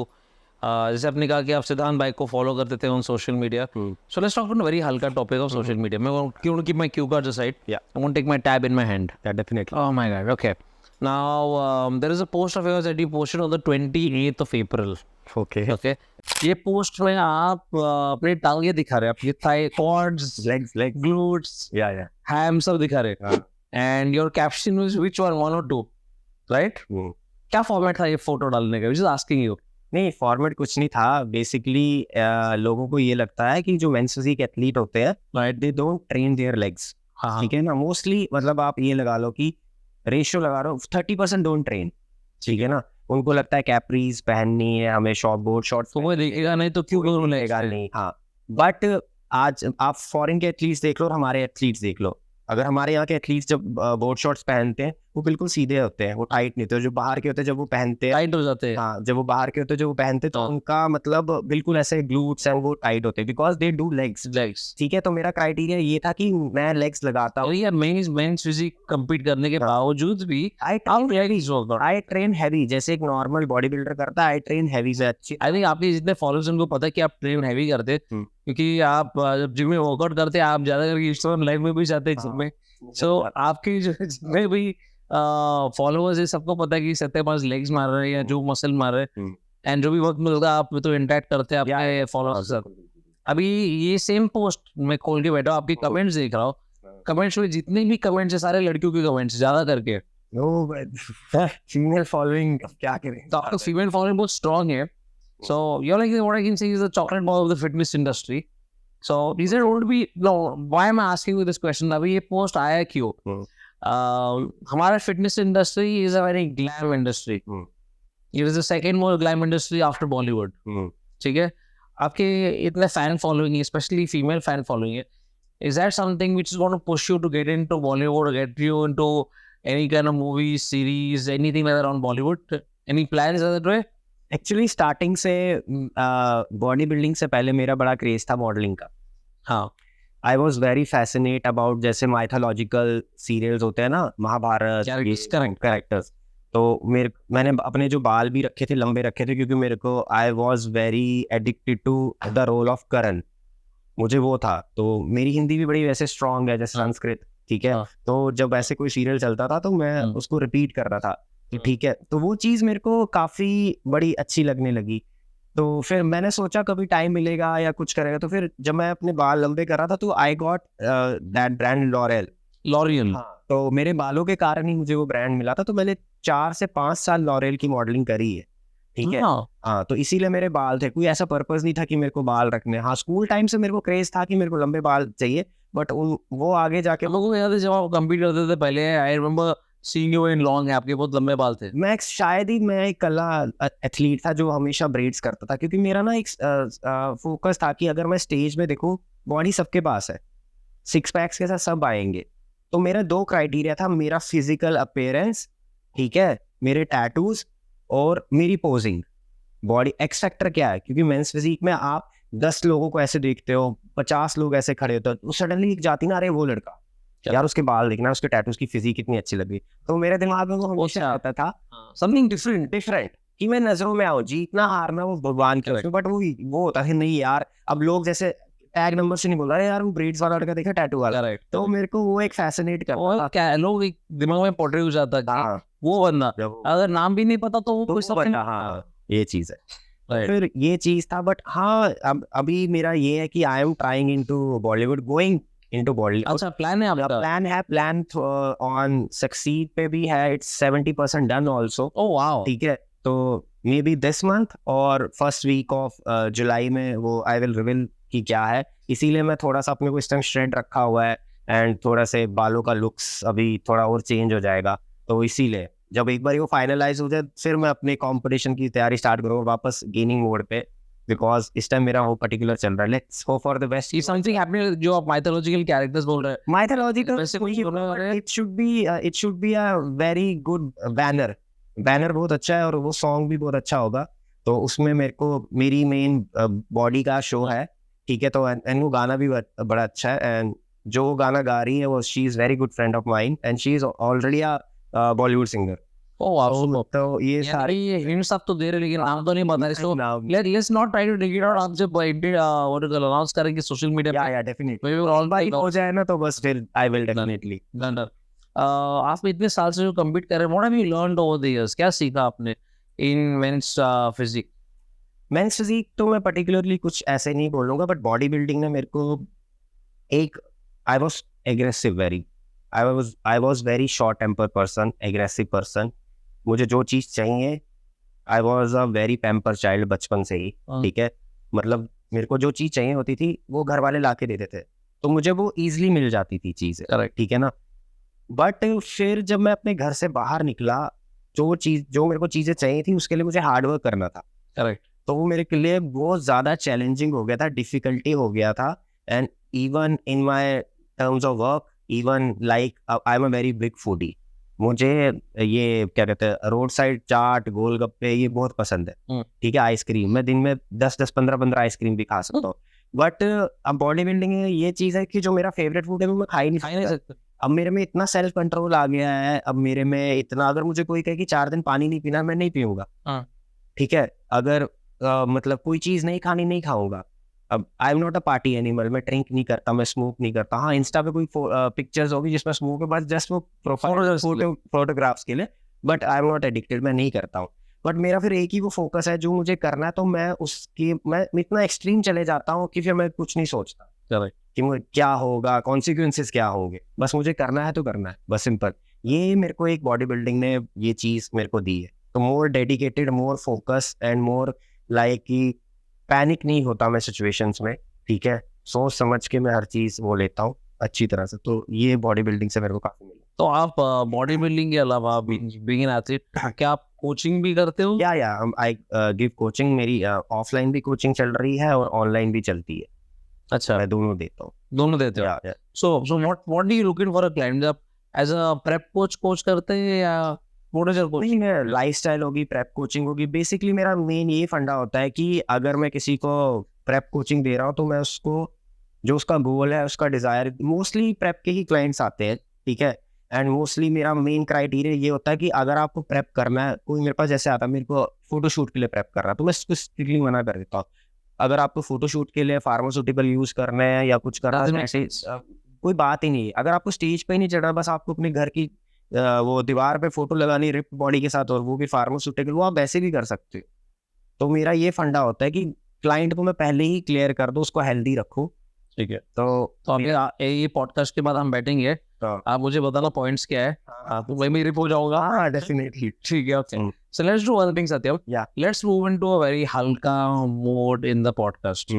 जैसे आपने कहा कि आप सिद्धांत भाई को follow करते थे on social media. So let's talk on a very हल्का topic of social media. मैं want to keep my cue cards aside. Yeah. I want to take my tab in my hand. Yeah, definitely. Oh my God. Okay. Now, there is a post of yours that you posted on the 28th of April. Okay. Okay. ये post में आप अपने टांगे दिखा रहे हैं, आपके Thai quads, legs, glutes, yeah, ham सब दिखा रहे हैं. And your caption was which one or two, right? क्या फॉर्मेट था ये फोटो डालने का? Just asking you. नहीं, फॉर्मेट कुछ नहीं था। बेसिकली लोगों को ये लगता है कि जो मेंस फिजिक एथलीट होते हैं, right, they don't train there legs, ठीक है ना। मोस्टली मतलब आप ये लगा लो कि रेशियो लगा लो 30% डोंट ट्रेन, ठीक है ना। उनको लगता है कैप्रीज पहननी है हमें, शॉर्ट बोर्ड शॉर्ट, तो वो देखेगा नहीं तो क्यों करूँ, लेगा नहीं। हाँ, बट आज आप फॉरेन के एथलीट्स देख लो और हमारे एथलीट्स देख लो। अगर हमारे यहाँ के एथलीट्स जब बोर्ड शॉर्ट्स पहनते हैं वो बिल्कुल सीधे होते हैं, वो टाइट नहीं होते। जो बाहर के होते हैं जब वो पहनते हैं टाइट हो जाते हैं। हाँ, जब वो बाहर के होते हैं जब वो पहनते हैं तो उनका मतलब बिल्कुल ऐसे ग्लूट्स हैं वो टाइट होते हैं, बिकॉज दे डू लेग्स, ठीक है। तो मेरा क्राइटेरिया ये था कि मैं लेग्स लगाता हूँ। यार मेंस फिजिक compete करने के बावजूद भी आई ट्रेन हैवी, जैसे एक नॉर्मल बॉडी बिल्डर करता है, आई ट्रेन हैवी से अच्छी। आई थिंक आपके जितने फॉलोअर्स उनको पता है कि आप ट्रेन हैवी करते, क्योंकि आप जब जिम में वर्कआउट करते हैं आप ज्यादा करके इंस्टाग्राम लाइव में भी जाते हैं जिम में। सो आपके जो जितने भी फॉलोअर्स है सबको पता है कि सत्यम आज लेग्स मार रहे हैं या जो मसल मार रहे हैं, एंड जो भी वक्त मिलता है आप तो इंटरेक्ट करते हैं अपने फॉलोअर्स के साथ। अभी ये सेम पोस्ट मैं खोल के बैठा हूँ, आपके कमेंट्स देख रहा हूँ, कमेंट्स में जितने भी कमेंट्स है सारे लड़कियों के कमेंट्स ज्यादा करके। फीमेल फॉलोइंग क्या करें, तो आपका फीमेल फॉलोइंग बहुत स्ट्रांग है। So you're like what I can say is the chocolate ball of the fitness industry. So these are going to be no. Why am I asking you this question? अभी ये post आया क्यों? हमारा fitness industry is a very glam industry. It is the second most glam industry after Bollywood. ठीक है, आपके इतने fan following है, स्पेशली फीमेल फैन फॉलोइंग है। Is that something which is going to push you to get into Bollywood or get you into any kind of movies, series, anything like that on Bollywood? Any plans that way? Actually starting से body building से पहले मेरा बड़ा craze था modelling का। हाँ, आई was very fascinate about जैसे mythological serials होते हैं ना, महाभारत कैरेक्टर्स। तो मैंने अपने जो बाल भी रखे थे लंबे रखे थे, क्योंकि मेरे को I was very addicted to the role of Karan, मुझे वो था। तो मेरी हिंदी भी बड़ी वैसे स्ट्रांग है जैसे संस्कृत, ठीक है। तो जब ऐसे कोई सीरियल चलता था तो मैं उसको रिपीट कर रहा था, ठीक है। तो वो चीज़ मेरे को काफ़ी बड़ी अच्छी लगने लगी। तो फिर मैंने सोचा कभी टाइम मिलेगा या कुछ करेगा, तो फिर जब मैं अपने बाल लंबे कर रहा था तो I got that brand L'Oréal. हाँ, तो मेरे बालों के कारण ही मुझे वो ब्रांड मिला था। तो मैंने 4 से 5 साल लॉरियल की मॉडलिंग करी है, ठीक है। हाँ, तो इसीलिए मेरे बाल थे, कोई ऐसा पर्पस नहीं था कि मेरे को बाल रखने। हाँ, स्कूल टाइम से मेरे को क्रेज था कि मेरे को लंबे बाल चाहिए, बट वो आगे जाके लोगों को याद है जब आप कम्पीट करते थे पहले, I remember seeing you in long, आपके बहुत लंबे बाल थे। मैं शायद ही मैं एक कला एथलीट था जो हमेशा ब्रेड्स करता था, क्योंकि मेरा ना एक फोकस था कि अगर मैं स्टेज में देखूं, बॉडी सबके पास है, 6 पैक्स के साथ सब आएंगे। तो मेरा 2 क्राइटेरिया था, मेरा फिजिकल अपीयरेंस, ठीक है, मेरे टैटूज और मेरी पोजिंग। बॉडी एक्स फैक्टर क्या है, क्योंकि मेंस फिजिक में आप 10 लोगों को ऐसे देखते हो, 50 लोग ऐसे खड़े होते हो, सडनली एक जाती ना, अरे वो लड़का यार, उसके बाल देखना, उसके टैटूज की फिजिक कितनी अच्छी लगी। तो मेरे दिमाग में वो हमेशा आता था समथिंग डिफरेंट, कि मैं नजरों में आऊं। जीतना हारना वो भगवान के उसमें, बट वो होता है नहीं यार। अब लोग जैसे टैग नंबर से नहीं बोल रहे यार, वो ब्रेड्स वाला लड़का देखा, टैटू वाला, तो मेरे को वो एक फैसिनेट करता था। लोग दिमाग में पोर्ट्रे हो जाता है वो बंदा, अगर नाम भी नहीं पता तो वो कुछ समझ। हाँ, ये चीज है। फिर ये चीज था, बट हाँ, अभी मेरा ये है कि I am trying into Bollywood, going into Bollywood। अच्छा, प्लान है आपका? प्लान on succeed पे भी है, it's 70% done also। oh wow, ठीक है। तो मे बी this month और फर्स्ट वीक ऑफ जुलाई में वो आई विल रिवील कि क्या है। इसीलिए मैं थोड़ा सा अपने को इस टाइम स्ट्रेट रखा हुआ है, एंड थोड़ा से बालों का लुक्स अभी थोड़ा और चेंज हो जाएगा। तो इसीलिए जब एक बार वो फाइनलाइज हो जाए, फिर मैं अपने कॉम्पिटिशन की तैयारी स्टार्ट करूँगा वापस गेनिंग मोड पे, बिकॉज इस टाइम मेरा वो पर्टिकुलर चल रहा है। Let's hope for the best. Is something happening जो आप माइथोलॉजिकल कैरेक्टर्स बोल रहे हैं? माइथोलॉजिकल वैसे कुछ it should be a very good banner बहुत अच्छा है, और वो सॉन्ग भी बहुत अच्छा होगा। तो उसमें मेरे को मेरी मेन बॉडी का शो है, ठीक है। तो एंड वो गाना भी बड़ा अच्छा है, एंड जो गाना गा रही है वो she is very good friend of mine, and she is already a Bollywood singer. तो ये सारी हिंट्स आप तो दे रहे, लेकिन नाम तो नहीं बता रहे। So let's not try to dig it out. आप जब अनाउंस करेंगे सोशल मीडिया पे, डेफिनेटली ऑल बाय हो जाए ना, तो बस फिर आई विल डेफिनेटली। आप इतने साल से जो कम्पीट कर रहे हैं, what have you learned over the years? क्या सीखा आपने इन मेंस फिजिक? मेंस फिजिक तो मैं पर्टिकुलरली कुछ ऐसे नहीं बोलूँगा, बट बॉडी बिल्डिंग ने मेरे को एक, I was aggressive very, I was very short temper person, aggressive person. मुझे जो चीज़ चाहिए, I was a very pamper child बचपन से ही, ठीक है। मतलब मेरे को जो चीज़ चाहिए होती थी वो घर वाले ला के देते थे, तो मुझे वो ईजिली मिल जाती थी चीज़ें, ठीक है ना। बट फिर जब मैं अपने घर से बाहर निकला, जो मेरे को चीज़ें चाहिए थी उसके लिए मुझे हार्डवर्क करना था, करेक्ट। तो वो मेरे के लिए बहुत ज़्यादा चैलेंजिंग हो गया था, डिफ़िकल्टी हो गया था। And even in my terms of work, even like I am a very big foodie. मुझे ये क्या कहते हैं, रोड साइड चाट, गोलगप्पे, ये बहुत पसंद है, ठीक है। आइसक्रीम, मैं दिन में 10-10, 15-15 आइसक्रीम भी खा सकता हूँ। बट अब बॉडी बिल्डिंग में ये चीज़ है कि जो मेरा फेवरेट फूड है वो मैं खा ही नहीं सकता। अब मेरे में इतना सेल्फ कंट्रोल आ गया है, अब मेरे में इतना, अगर मुझे कोई कहे कि 4 दिन पानी नहीं पीना, मैं नहीं पीऊँगा, ठीक है। अगर मतलब कोई चीज़ नहीं खानी, नहीं खाऊंगा। अब आई am not a party animal, मैं ड्रिंक नहीं करता, मैं स्मोक नहीं करता। हाँ, इंस्टा पे कोई पिक्चर्स होगी जिसमें स्मोक है, बस जस्ट वो फोटोग्राफ्स के लिए, but I am not addicted, मैं नहीं करता हूँ। बट मेरा फिर एक ही वो फोकस है जो मुझे करना है, तो मैं इतना एक्सट्रीम चले जाता हूँ कि फिर मैं कुछ नहीं सोचता, कि मुझे क्या होगा, कॉन्सिक्वेंसेस क्या होंगे, बस मुझे करना है तो करना है, बस सिंपल। ये मेरे को एक बॉडी बिल्डिंग ने ये चीज़ मेरे को दी है। तो मोर dedicated, more focus and more like कि पैनिक नहीं होता मैं सिचुएशंस में, ठीक है, सोच समझ के मैं हर चीज़ वो लेता हूँ अच्छी तरह से। तो ये बॉडी बिल्डिंग से मेरे को काफ़ी मिला। तो आप बॉडी बिल्डिंग के अलावा बीइंग एन एथलीट, क्या आप कोचिंग भी करते हो? या आई गिव कोचिंग। मेरी ऑफलाइन भी कोचिंग चल रही है और ऑनलाइन भी चलती है। अच्छा, मैं दोनों देता हूँ। दोनों देते हो? या so what do you looking for a client? आप एज अ प्रेप कोच करते हैं या मोटिवेशनल कोच? नहीं, मैं लाइफस्टाइल होगी, प्रेप कोचिंग होगी। बेसिकली मेरा मेन ये फंडा होता है कि अगर मैं किसी को प्रेप कोचिंग दे रहा हूँ तो मैं उसको जो उसका गोल है, उसका डिजायर, मोस्टली प्रेप के ही क्लाइंट्स आते हैं, ठीक है। एंड मोस्टली मेरा मेन क्राइटेरिया ये होता है कि अगर आपको प्रेप करना है, कोई मेरे पास जैसे आता है मेरे को फोटोशूट के लिए प्रेप कर रहा है, तो मैं उसको स्ट्रिक्टली मना कर देता हूँ। अगर आपको फोटोशूट के लिए फार्मास्यूटिकल यूज करना है या कुछ करना Doesn't है, make sense. कोई बात ही नहीं है। अगर आपको स्टेज पे ही नहीं चढ़ना, बस आपको अपने घर की वो दीवार पे फोटो लगानी रिप बॉडी के साथ, और वो भी फार्मास्यूटिकल, वो आप वैसे भी कर सकते हो। तो मेरा ये फंडा होता है कि क्लाइंट को मैं पहले ही क्लियर कर दूं, उसको हेल्दी रखूं। ठीक है। तो अभी ये पॉडकास्ट के बाद हम बैठेंगे, आप मुझे बताना पॉइंट्स क्या है, तो मैं भी रिप हो जाऊंगा। हाँ, डेफिनेटली। ठीक है, okay. So let's do one thing, Satyam. Yeah. Let's move into a very halka mode in the podcast.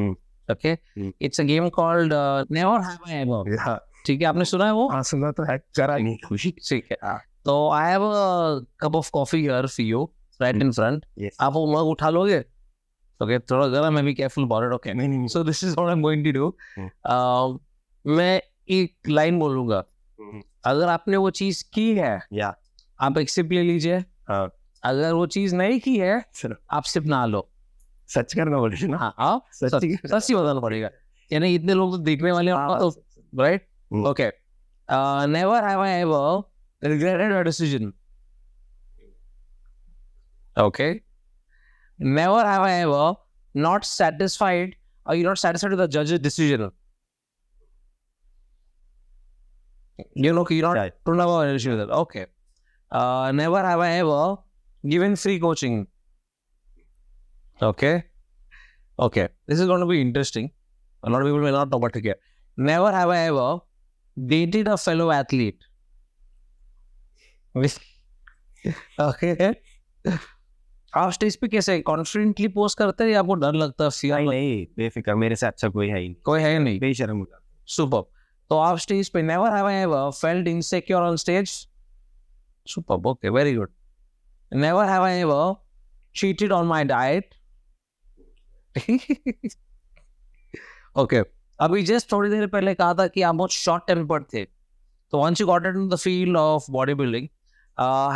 Okay? It's a game called Never Have I Ever. ठीक है, आपने सुना है वो? हाँ, सुना तो है, करा नहीं खुशी। ठीक है। तो I have a cup of coffee here for you, right in front. Yes. आप वो मग उठा लोगे? Okay, थोड़ा गरम है, be careful about it. Okay. नहीं। So this is what I'm going to do. मैं एक लाइन बोलूंगा, अगर आपने वो चीज की है, या आप एक सिप ले लीजिए। हाँ, अगर वो चीज नहीं की है, चलो आप सिप ना लो। सच करना बोले ना। हाँ, आप सच ही बताना पड़ेगा, यानी इतने लोग तो देखने वाले हैं, right? Okay. Never have I ever regretted a decision. Okay. Never have I ever not satisfied or you're not satisfied with the judge's decision. You know, you're not, don't have an issue with that. Okay. Never have I ever given free coaching. Okay. This is going to be interesting. A lot of people may not know, but okay. Never have I ever dated a fellow athlete. Okay. आप stage पे कैसे confidently post करते हैं या आपको डर लगता है? फियर? नहीं, बेफिक्र, मेरे से अच्छा कोई है ही नहीं। कोई है नहीं, बेशर्म हो जाता। सुपर। तो आप स्टेज पे never have I ever felt insecure on stage? Super, okay, very good. Never have I ever cheated on my diet? Okay. अभी जस्ट थोड़ी देर पहले कहा था कि आप बहुत शॉर्ट टेम्पर्ड थे, तो once you got into the field of body building,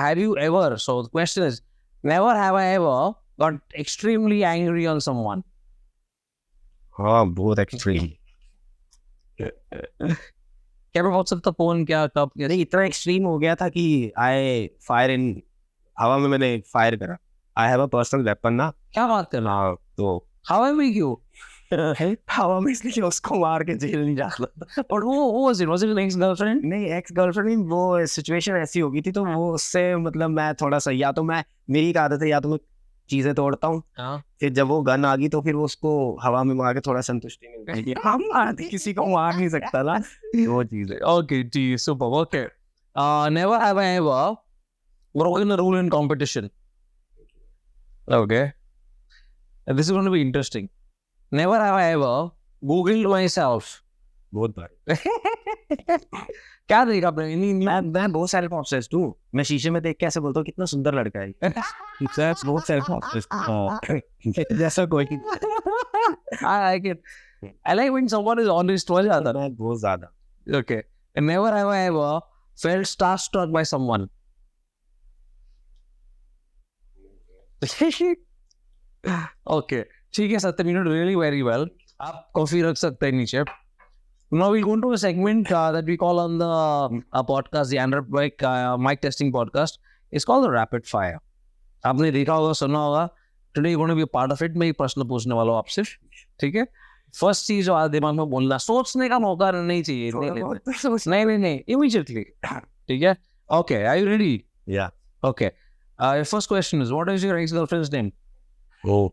have you ever, so the question is, never have I ever got extremely angry on someone? हाँ, बहुत एक्सट्रीम। क्या मैं बोल सकता फोन क्या कब? नहीं, इतना एक्सट्रीम हो गया था कि आई फायर इन, हवा में मैंने फायर करा। I have a personal weapon ना। क्या बात कर रहा? हाँ, तो हवा में क्यों? हवा में इसलिए उसको मार के जेल नहीं जाता। और वो was it an ex girlfriend? नहीं, एक्स गर्लफ्रेंड नहीं, वो सिचुएशन ऐसी हो गई थी, तो वो उससे मतलब मैं थोड़ा सा, या तो मैं, मेरी एक आदत है, या तो मैं चीजें तोड़ता हूँ, फिर जब वो गन आ गई तो फिर वो उसको हवा में मार के थोड़ा संतुष्टि मिलती है। हम मारते, किसी को मार नहीं सकता ना, वो चीज है। Okay, gee, super, okay. Never have I ever broken a rule in competition. Okay. And this is going to be interesting. Never have I ever Googled myself. बहुत बार। क्या देखा आपने? मैं बहुत सेल्फ ऑब्सेस्ड हूँ। मैं शीशे में देख के ऐसे बोलता हूँ, कितना सुंदर लड़का है। बहुत सेल्फ ऑब्सेस्ड, जैसा कोई। I like it. I like when someone is honest. हो जाता है। मैं बहुत ज्यादा। Okay. And never have I ever felt starstruck by someone. Okay. ठीक है सत्यम, you did really very well. आप कॉफी रख सकते हैं नीचे। Now we'll go into a segment that we call on the podcast, the Android mic testing podcast. It's called the Rapid Fire. आपने देखा होगा, सुना होगा। Today you're going to be a part of it. मैं एक प्रश्न पूछने वाला हूँ आपसे, ठीक है? फर्स्ट चीज जो आज दिमाग में बोलना, सोचने का मौका नहीं चाहिए। नहीं, immediately. ठीक है? Okay, are you ready? Yeah. Okay. Your first question is, what is your ex-girlfriend's name? Oh.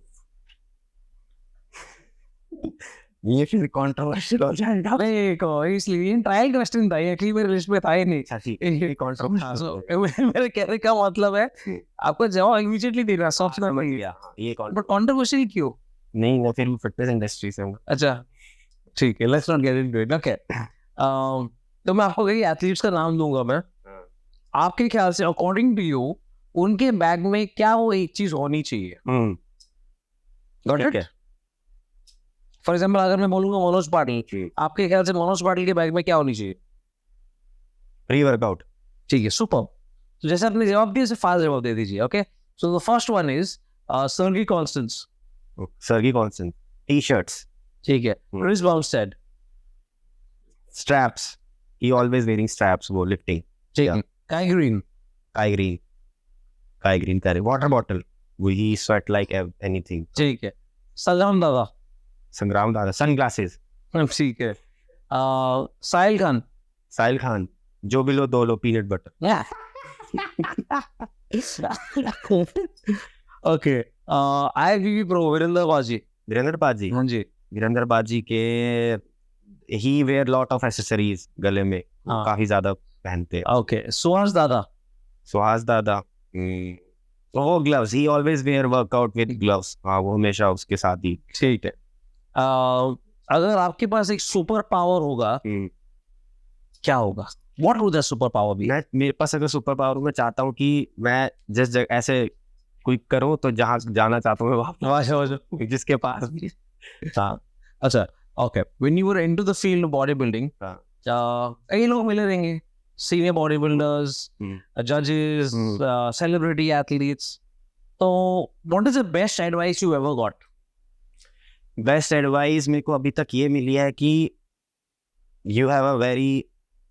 ये फिर कंट्रोवर्शियल हो जाएगा। नहीं, इसलिए ये ट्रायल क्वेश्चन था, ये एक्चुअली मेरे लिस्ट में था ही नहीं। अच्छा ठीक है, ये हाँ, कंट्रोवर्शियल so, मेरे कहने का मतलब है आपको जवाब इमीडिएटली देना, सोचना समझ नहीं। गया। हाँ, ये बट कंट्रोवर्शियल क्यों? नहीं, वो फिर फिटनेस इंडस्ट्री से हूँ। अच्छा ठीक है, let's not get into it. Okay, तो मैं आपको कई एथलीट्स का नाम दूंगा मैं, आपके ख्याल से अकॉर्डिंग टू यू उनके बैग में क्या वो एक चीज होनी चाहिए? गॉट ठीक इट? है। फॉर एग्जांपल अगर मैं बोलूंगा मनोज पाटिल, आपके ख्याल से मनोज पाटिल के बैग में क्या होनी चाहिए? Pre workout. ठीक है, सुपर। तो जैसे आपने जवाब दिया, फास्ट जवाब दे दीजिए। Okay, so the first one is Sergi Constance. Sergi Constance. T shirts. ठीक है, Chris Bumstead. Straps, he always wearing straps, वो लिफ्टिंग। ठीक है, काई ग्रीन। काई ग्रीन करे। वाटर बॉटल, वो ही स्वेट लाइक एनीथिंग। ठीक है, सलमान दादा। संग्राम दादा। सनग्लासेस। ठीक है, साहिल खान। साहिल खान, जो भी लो दो लो peanut butter. Okay, IFBB pro Virendra Baji. Virendra Baji. हाँ जी। वीरेंद्र बाजी के he wear lot of accessories गले में, वो हाँ। काफी ज्यादा पहनते हैं। ओके, सुहास दादा। सुहास दादा, वो gloves, he always wear workout with gloves. हाँ, वो हमेशा उसके साथ ही। ठीक है, अगर आपके पास एक सुपर पावर होगा क्या होगा? What would that super power be? मैं, मेरे पास अगर सुपर पावर, मैं चाहता हूँ कि मैं जिस जगह ऐसे कोई करूँ तो जहाँ जाना चाहता हूँ मैं वहाँ जिसके पास भी। हाँ, अच्छा, okay, when you were into the field of body building, कई लोग मिले रहेंगे, सीनियर बॉडी बिल्डर्स, जजेस, सेलिब्रिटी एथलीट्स, तो what is the best advice you ever got? Best advice मेरे को अभी तक ये मिली है कि यू हैव अ वेरी,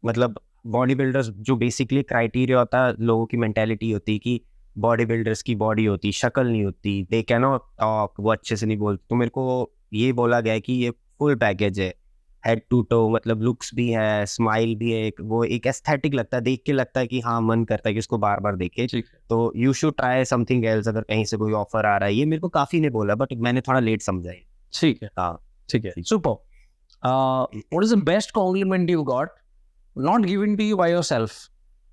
मतलब बॉडी बिल्डर्स जो बेसिकली क्राइटेरिया होता है, लोगों की मेंटेलिटी होती है कि बॉडी बिल्डर्स की बॉडी होती, शक्ल नहीं होती, दे कैन नॉट टॉक, वो अच्छे से नहीं बोलते। तो मेरे को ये बोला गया है कि ये फुल पैकेज है, हेड टू टो, मतलब लुक्स भी है, स्माइल भी है, वो एक एस्थेटिक लगता है, देख के लगता है कि हाँ मन करता है कि इसको बार बार देखे। तो you should try something else, अगर कहीं से कोई ऑफर आ रहा है। ये मेरे को काफी ने बोला, बट मैंने थोड़ा लेट समझा है। ठीक है, हाँ ठीक है, super. What is the best compliment you got not given to you by yourself?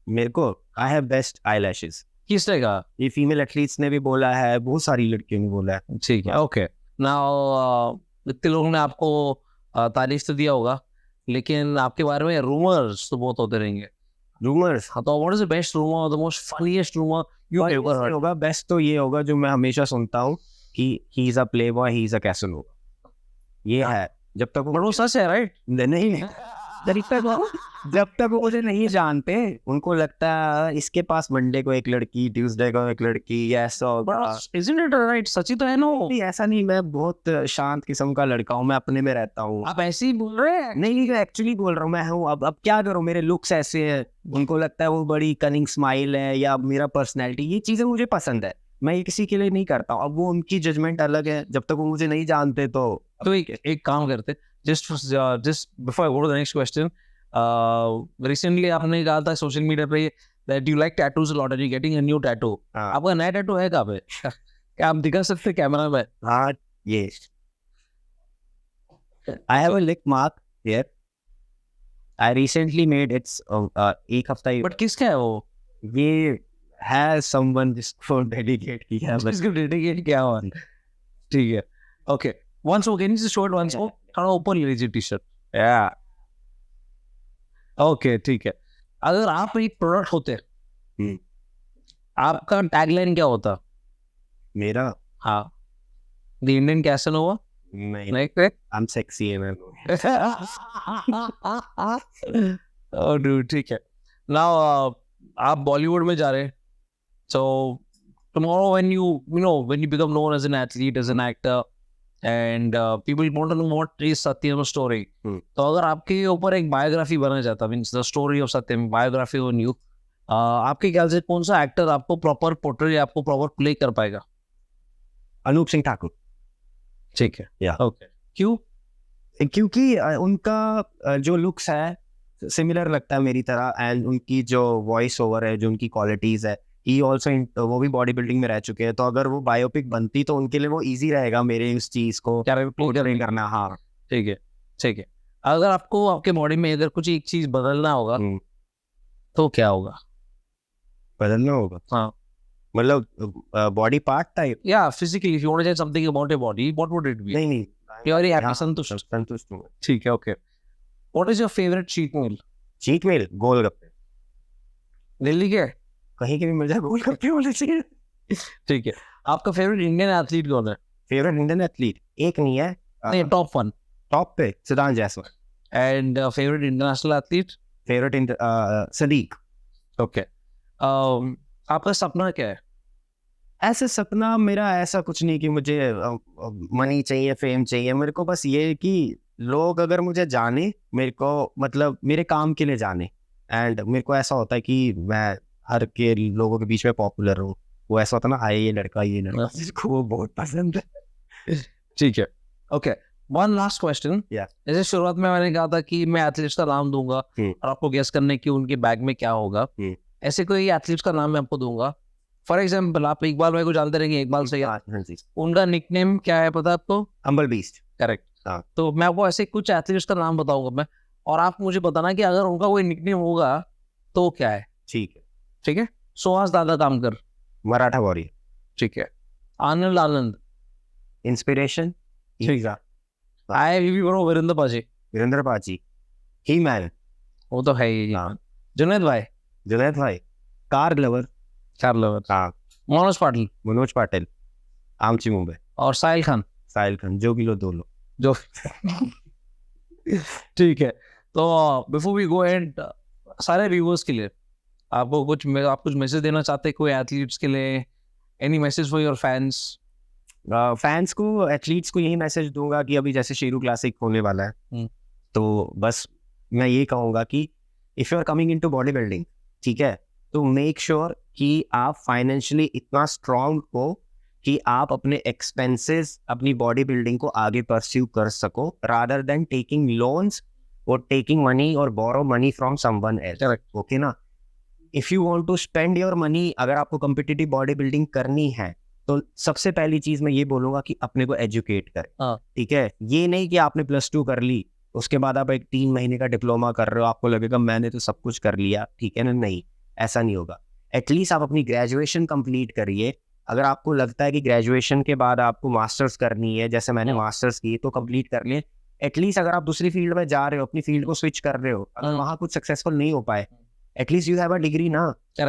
मेरे को, I have best eyelashes. किसने कहा? ये फीमेल एथलीट्स ने भी बोला है, बहुत सारी लड़कियों ने बोला है। ठीक है, ओके। नाउ इतने लोगों ने आपको तारीफ तो दिया होगा, लेकिन आपके बारे में रूमर्स तो बहुत होते रहेंगे। रूमर्स? हाँ, तो what is the best rumour, the most funniest rumour you ever heard? होगा बेस्ट तो ये होगा जो मैं हमेशा सुनता हूँ कि he is a Playboy, he is a Casanova. ये है, जब तक वो सच है, राइट? नहीं, जब तक वो मुझे नहीं जानते, उनको लगता है इसके पास मंडे को एक लड़की, ट्यूसडे को एक लड़की, ऐसा होगा। Isn't it right? सच्ची तो है ना वो? ऐसा नहीं, मैं बहुत शांत किस्म का लड़का हूँ, मैं अपने में रहता हूँ। आप ऐसे ही बोल रहे हैं? नहीं, एक्चुअली बोल रहा हूँ, मैं हूँ। अब क्या करूँ, मेरे लुक्स ऐसे हैं, उनको लगता है वो बड़ी कनिंग स्माइल है, या मेरा पर्सनैलिटी, ये चीजें मुझे पसंद है, मैं ये किसी के लिए नहीं करता हूँ। अब वो उनकी जजमेंट अलग है, जब तक वो मुझे नहीं जानते। तो एक काम करते, just before I go to the next question, recently आपने कहा था सोशल मीडिया पे that you like tattoos a lot, are you getting a new tattoo? आपका नया टैटू है कहाँ पे? क्या आप दिखा सकते कैमरा में? हाँ, ये I have a lick mark here. I recently made it's एक हफ्ता ही। बट किसका है वो? ये है someone जिसको डेडिकेट किया है, इसको डेडिकेट किया हुआ है। ठीक है, ओके, once वो can show it once more, थोड़ा ऊपर ले लीजिए टी शर्ट। या ओके, ठीक है। अगर आप एक प्रोडक्ट होते, आपका टैगलाइन क्या होता? मेरा? हाँ, द इंडियन कैसनोवा? नहीं, I'm sexy and oh dude, ठीक है। Now आप बॉलीवुड में जा रहे हैं, so tomorrow when you become known as an athlete, as an actor, and people want to know what is Satyam's story, तो अगर आपके ऊपर एक बायोग्राफी बना जाता, means the story of Satyam, biography on you, आपके ख्याल से कौन सा एक्टर आपको प्रॉपर पोर्ट्रे, आपको प्रॉपर प्ले कर पाएगा? अनूप सिंह ठाकुर। ठीक है, या ओके, क्यों? क्योंकि उनका जो लुक्स है सिमिलर लगता है मेरी तरह, एंड उनकी जो वॉइस ओवर है, जो उनकी क्वालिटीज है, ही ऑल्सो वो भी बॉडी बिल्डिंग में रह चुके हैं। तो अगर वो बायोपिक बनती तो उनके लिए वो इजी रहेगा मेरे उस चीज को कैरेक्टर करना। हाँ, ठीक है, ठीक है। अगर आपको आपके बॉडी में अगर कुछ एक चीज बदलना होगा तो क्या होगा? बदलना होगा, हाँ, मतलब बॉडी पार्ट टाइप? या physically if you want to change something about your body, what would it be? नहीं नहीं, यू आर हैप्पी, हाँ, संतुष्ट? संतुष्ट हूँ। ठीक है, okay. What is your favourite cheat meal? Cheat meal golgappe, Delhi के? कहीं के भी मिल जाए गोलगप्पे होने चाहिए। ठीक है। आपका फेवरेट इंडियन एथलीट कौन है? फेवरेट इंडियन एथलीट एक नहीं है, नहीं, टॉप वन। टॉप पे सिद्धांत Jaiswal. And favourite international athlete? Favourite Sadiq. Okay. आपका सपना क्या है? ऐसे सपना मेरा ऐसा कुछ नहीं कि मुझे मनी चाहिए, फेम चाहिए। मेरे को बस ये है कि लोग अगर मुझे जाने, मेरे को मतलब मेरे काम के लिए जाने। एंड मेरे को ऐसा होता है कि मैं हर के लोगों के बीच में पॉपुलर हूँ। वो ऐसा होता है ना, ये लड़का जिसको वो बहुत पसंद है। ठीक है, okay. One last question. Yeah. जैसे शुरुआत में मैंने कहा था कि मैं एथलीट्स का नाम दूंगा और आपको गेस करने की उनके बैग में क्या होगा। ऐसे कोई एथलीट्स का नाम मैं आपको दूंगा। फॉर एग्जाम्पल, आप इकबाल भाई को जानते रहेंगे, इकबाल सैयद। उनका निकनेम क्या है पता आपको? Humble beast. करेक्ट। हाँ। तो मैं आपको ऐसे कुछ एथलीट्स का नाम बताऊंगा मैं, और आप मुझे बताना कि अगर उनका कोई निकनेम होगा तो क्या है। ठीक है, ठीक है। सुहास दादा कामकर। मराठा वॉरियर। ठीक है। आनंद आनंद। इंस्पिरेशन। ठीक है। आई ब्रो वीरेंद्र पाजी। वीरेंद्र पाजी। ही मैन। वो तो है ही। हाँ। जुनैद भाई। जुनैद भाई। Car lover. Car lover. हाँ। मनोज पाटिल। मनोज पाटिल। आमची मुंबई। और साहिल खान। साहिल खान। जो भी लो दो लो। जो ठीक है। तो बिफोर वी गो एंड, सारे व्यूअर्स के लिए आपको आप कुछ मैसेज देना चाहते हैं कोई एथलीट्स के लिए? Any message for your fans? Fans को, एथलीट्स को यही मैसेज दूंगा कि अभी जैसे शेरू क्लासिक होने वाला है, तो बस मैं ये कहूँगा कि if you are coming into body building, ठीक है, तो मेक श्योर कि आप फाइनेंशियली इतना स्ट्रांग हो कि आप अपने एक्सपेंसेस, अपनी बॉडी बिल्डिंग को आगे परस्यू कर सको, रादर देन टेकिंग लोन्स और टेकिंग मनी और borrow money from someone else. Okay ना? If you want to spend your money, अगर आपको कॉम्पिटिटिव बॉडी बिल्डिंग करनी है, तो सबसे पहली चीज मैं ये बोलूंगा कि अपने को एजुकेट करें। ठीक है? ये नहीं कि आपने +2 कर ली, उसके बाद आप एक 3 महीने का डिप्लोमा कर रहे हो, आपको लगेगा मैंने तो सब कुछ कर लिया, ठीक है ना? नहीं, ऐसा नहीं होगा। एटलीस्ट आप अपनी ग्रेजुएशन कंप्लीट करिए। अगर आपको लगता है कि ग्रेजुएशन के बाद आपको मास्टर्स करनी है, जैसे मैंने मास्टर्स की, तो कंप्लीट कर लिए। एटलीस्ट अगर आप दूसरी फील्ड में जा रहे हो, अपनी फील्ड को स्विच कर रहे हो, अगर वहां कुछ सक्सेसफुल नहीं हो पाए, at least you have a degree ना।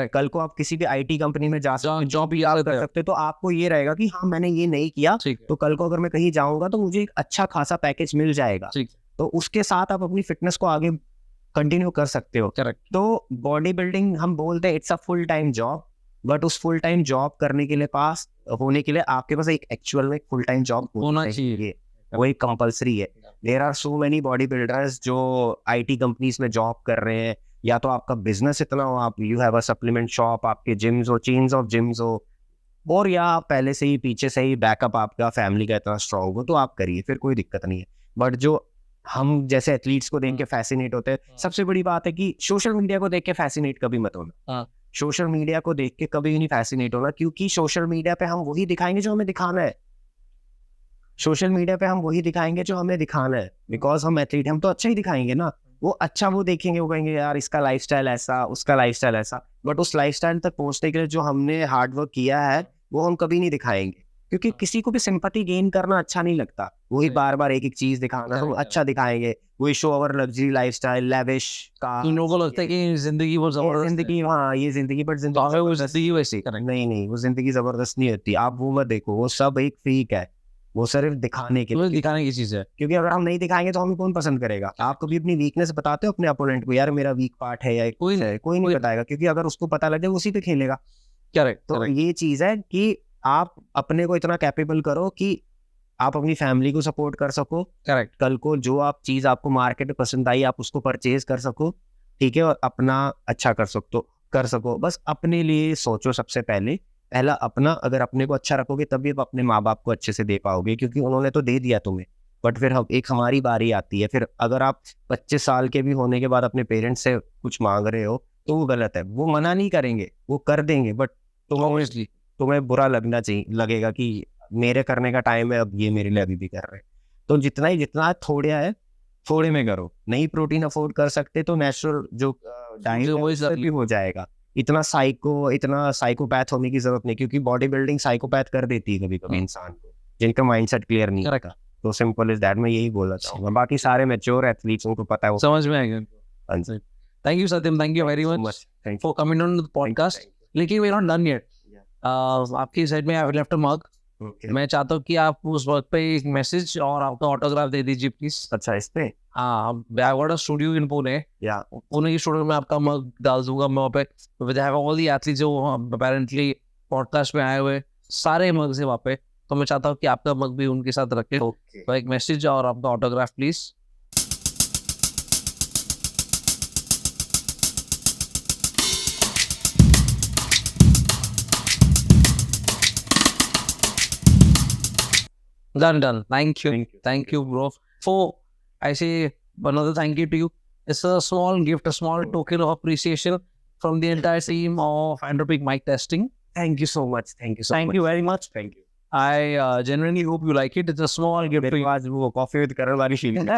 कल को आप किसी भी आईटी कंपनी में जा सकते, जॉब भी याद कर सकते, तो आपको ये रहेगा कि हाँ मैंने ये नहीं किया, तो कल को अगर मैं कहीं जाऊंगा तो मुझे एक अच्छा खासा पैकेज मिल जाएगा। तो उसके साथ आप अपनी फिटनेस को आगे कंटिन्यू कर सकते हो। तो बॉडी बिल्डिंग हम बोलते हैं it's a full time job, but उस फुल टाइम जॉब करने के लिए होने के लिए आपके पास एक एक्चुअल में फुल टाइम जॉब होना चाहिए। वो एक कंपलसरी है। There are so many body builders जो आईटी कंपनीज में जॉब कर रहे हैं, या तो आपका बिजनेस इतना हो, आप you have a supplement shop, आपके जिम्स हो, चेन्स ऑफ जिम्स हो, और या आप पहले से ही पीछे से ही बैकअप आपका फैमिली का इतना स्ट्रॉन्ग हो, तो आप करिए, फिर कोई दिक्कत नहीं है। बट जो हम जैसे एथलीट्स को देख के फैसिनेट होते हैं, सबसे बड़ी बात है कि सोशल मीडिया को देख के फैसिनेट कभी मत होना। सोशल मीडिया को देख के कभी नहीं फैसिनेट होना, क्योंकि सोशल मीडिया पे हम वही दिखाएंगे जो हमें दिखाना है। सोशल मीडिया पे हम वही दिखाएंगे जो हमें दिखाना है, बिकॉज हम एथलीट, हम तो अच्छा ही दिखाएंगे ना। वो अच्छा वो देखेंगे, वो कहेंगे यार इसका लाइफस्टाइल ऐसा, उसका लाइफस्टाइल ऐसा, बट उस लाइफस्टाइल तक पहुंचने के लिए जो हमने हार्डवर्क किया है वो हम कभी नहीं दिखाएंगे, क्योंकि किसी को भी सिंपैथी गेन करना अच्छा नहीं लगता। वही बार बार एक एक चीज दिखाना, हम अच्छा दिखाएंगे, वही शो अवर लग्जरी लाइफस्टाइल, लेविश का। लोगों को लगता है कि जिंदगी वो जबरदस्त, जिंदगी, हाँ ये जिंदगी, बट जिंदगी वैसी नहीं, वो जिंदगी जबरदस्त नहीं होती। आप वो मत देखो, वो सब एक फेक है, वो सिर्फ दिखाने के लिए, दिखाने की चीज है। क्योंकि अगर हम नहीं दिखाएंगे तो हमें कौन पसंद करेगा? आप कभी अपनी वीकनेस बताते हो अपने अपोनेंट को, यार मेरा वीक पार्ट है, या कोई नहीं बताएगा, क्योंकि अगर उसको पता लग जाए उसी पे खेलेगा। करेक्ट। तो ये चीज है कि आप अपने को इतना कैपेबल करो कि आप अपनी फैमिली को सपोर्ट कर सको। करेक्ट। कल को जो आप चीज आपको मार्केट में पसंद आई, आप उसको परचेज कर सको, ठीक है, और अपना अच्छा कर सको। बस अपने लिए सोचो सबसे पहला अपना। अगर अपने को अच्छा रखोगे तभी आप अपने माँ बाप को अच्छे से दे पाओगे, क्योंकि उन्होंने तो दे दिया तुम्हें, बट फिर एक हमारी बारी आती है। फिर अगर आप 25 साल के भी होने के बाद अपने पेरेंट्स से कुछ मांग रहे हो तो वो गलत है। वो मना नहीं करेंगे, वो कर देंगे, बट तुम्हें बुरा लगेगा कि मेरे करने का टाइम है, अब ये मेरे लिए अभी भी कर रहे हैं। तो जितना थोड़े है थोड़े में करो, नहीं प्रोटीन अफोर्ड कर सकते तो नेचुरल जो डाइट जो वही भी हो जाएगा। इतना साइकोपैथ होने की जरूरत नहीं, क्योंकि बॉडी बिल्डिंग साइकोपैथ कर देती है कभी कभी इंसान को, जिनका माइंडसेट क्लियर नहीं Correct. होता। तो सिंपल इज दैट, मैं यही बोलना चाहूंगा। बाकी सारे मैच्योर एथलीट्स उनको पता है वो। समझ में आएगा। हाँ जी। Thank you, Satyam. Thank you very So much much. Thank you. for coming on the podcast. Thank you. लेकिन we're not done yet. आपकी साइड में I left a mug. Okay. मैं चाहता हूँ कि आप उस वक्त पे एक मैसेज और आपका ऑटोग्राफ दे दीजिए प्लीज। अच्छा, इस पे हाँ, आई गॉट अ स्टूडियो इन पुणे। या पुणे की स्टूडियो में आपका मग डाल दूंगा मैं वहाँ पे। With have all the athletes जो अपेरेंटली पॉडकास्ट में आए हुए, सारे मग है वहाँ पे। तो मैं चाहता हूँ कि आपका मग भी उनके साथ रखें। ओके। तो एक मैसेज और आपका autograph please. Done. Thank you. Thank you, bro. So I say another thank you to you. It's a small gift, a small token of appreciation from the entire team of Entropic Mic Testing. Thank you so much, thank you so Thank much, you very much. Thank you. I genuinely hope you like it. It's a small gift to मेरे you. को आज वो coffee with करण वाली feeling.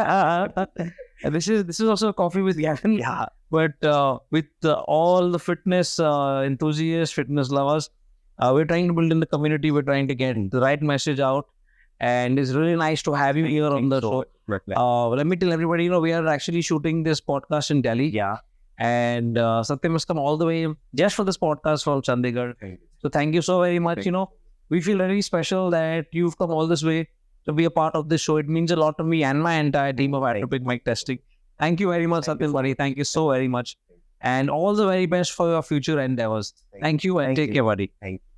This is also a coffee with Gavin. Yeah. But with all the fitness enthusiasts, fitness lovers, we're trying to build in the community. We're trying to get the right message out, and it's really nice to have you here on the show. Let me tell everybody, we are actually shooting this podcast in Delhi. Yeah. And Satyam has come all the way just for this podcast from Chandigarh. So thank you so very much. We feel very special that you've come all this way to be a part of this show. It means a lot to me and my entire team of Entropic Mic Testing. Thank you very much, Satyam buddy. Thank you so very much. And all the very best for your future endeavors. Thank you and take care, buddy. Thank you.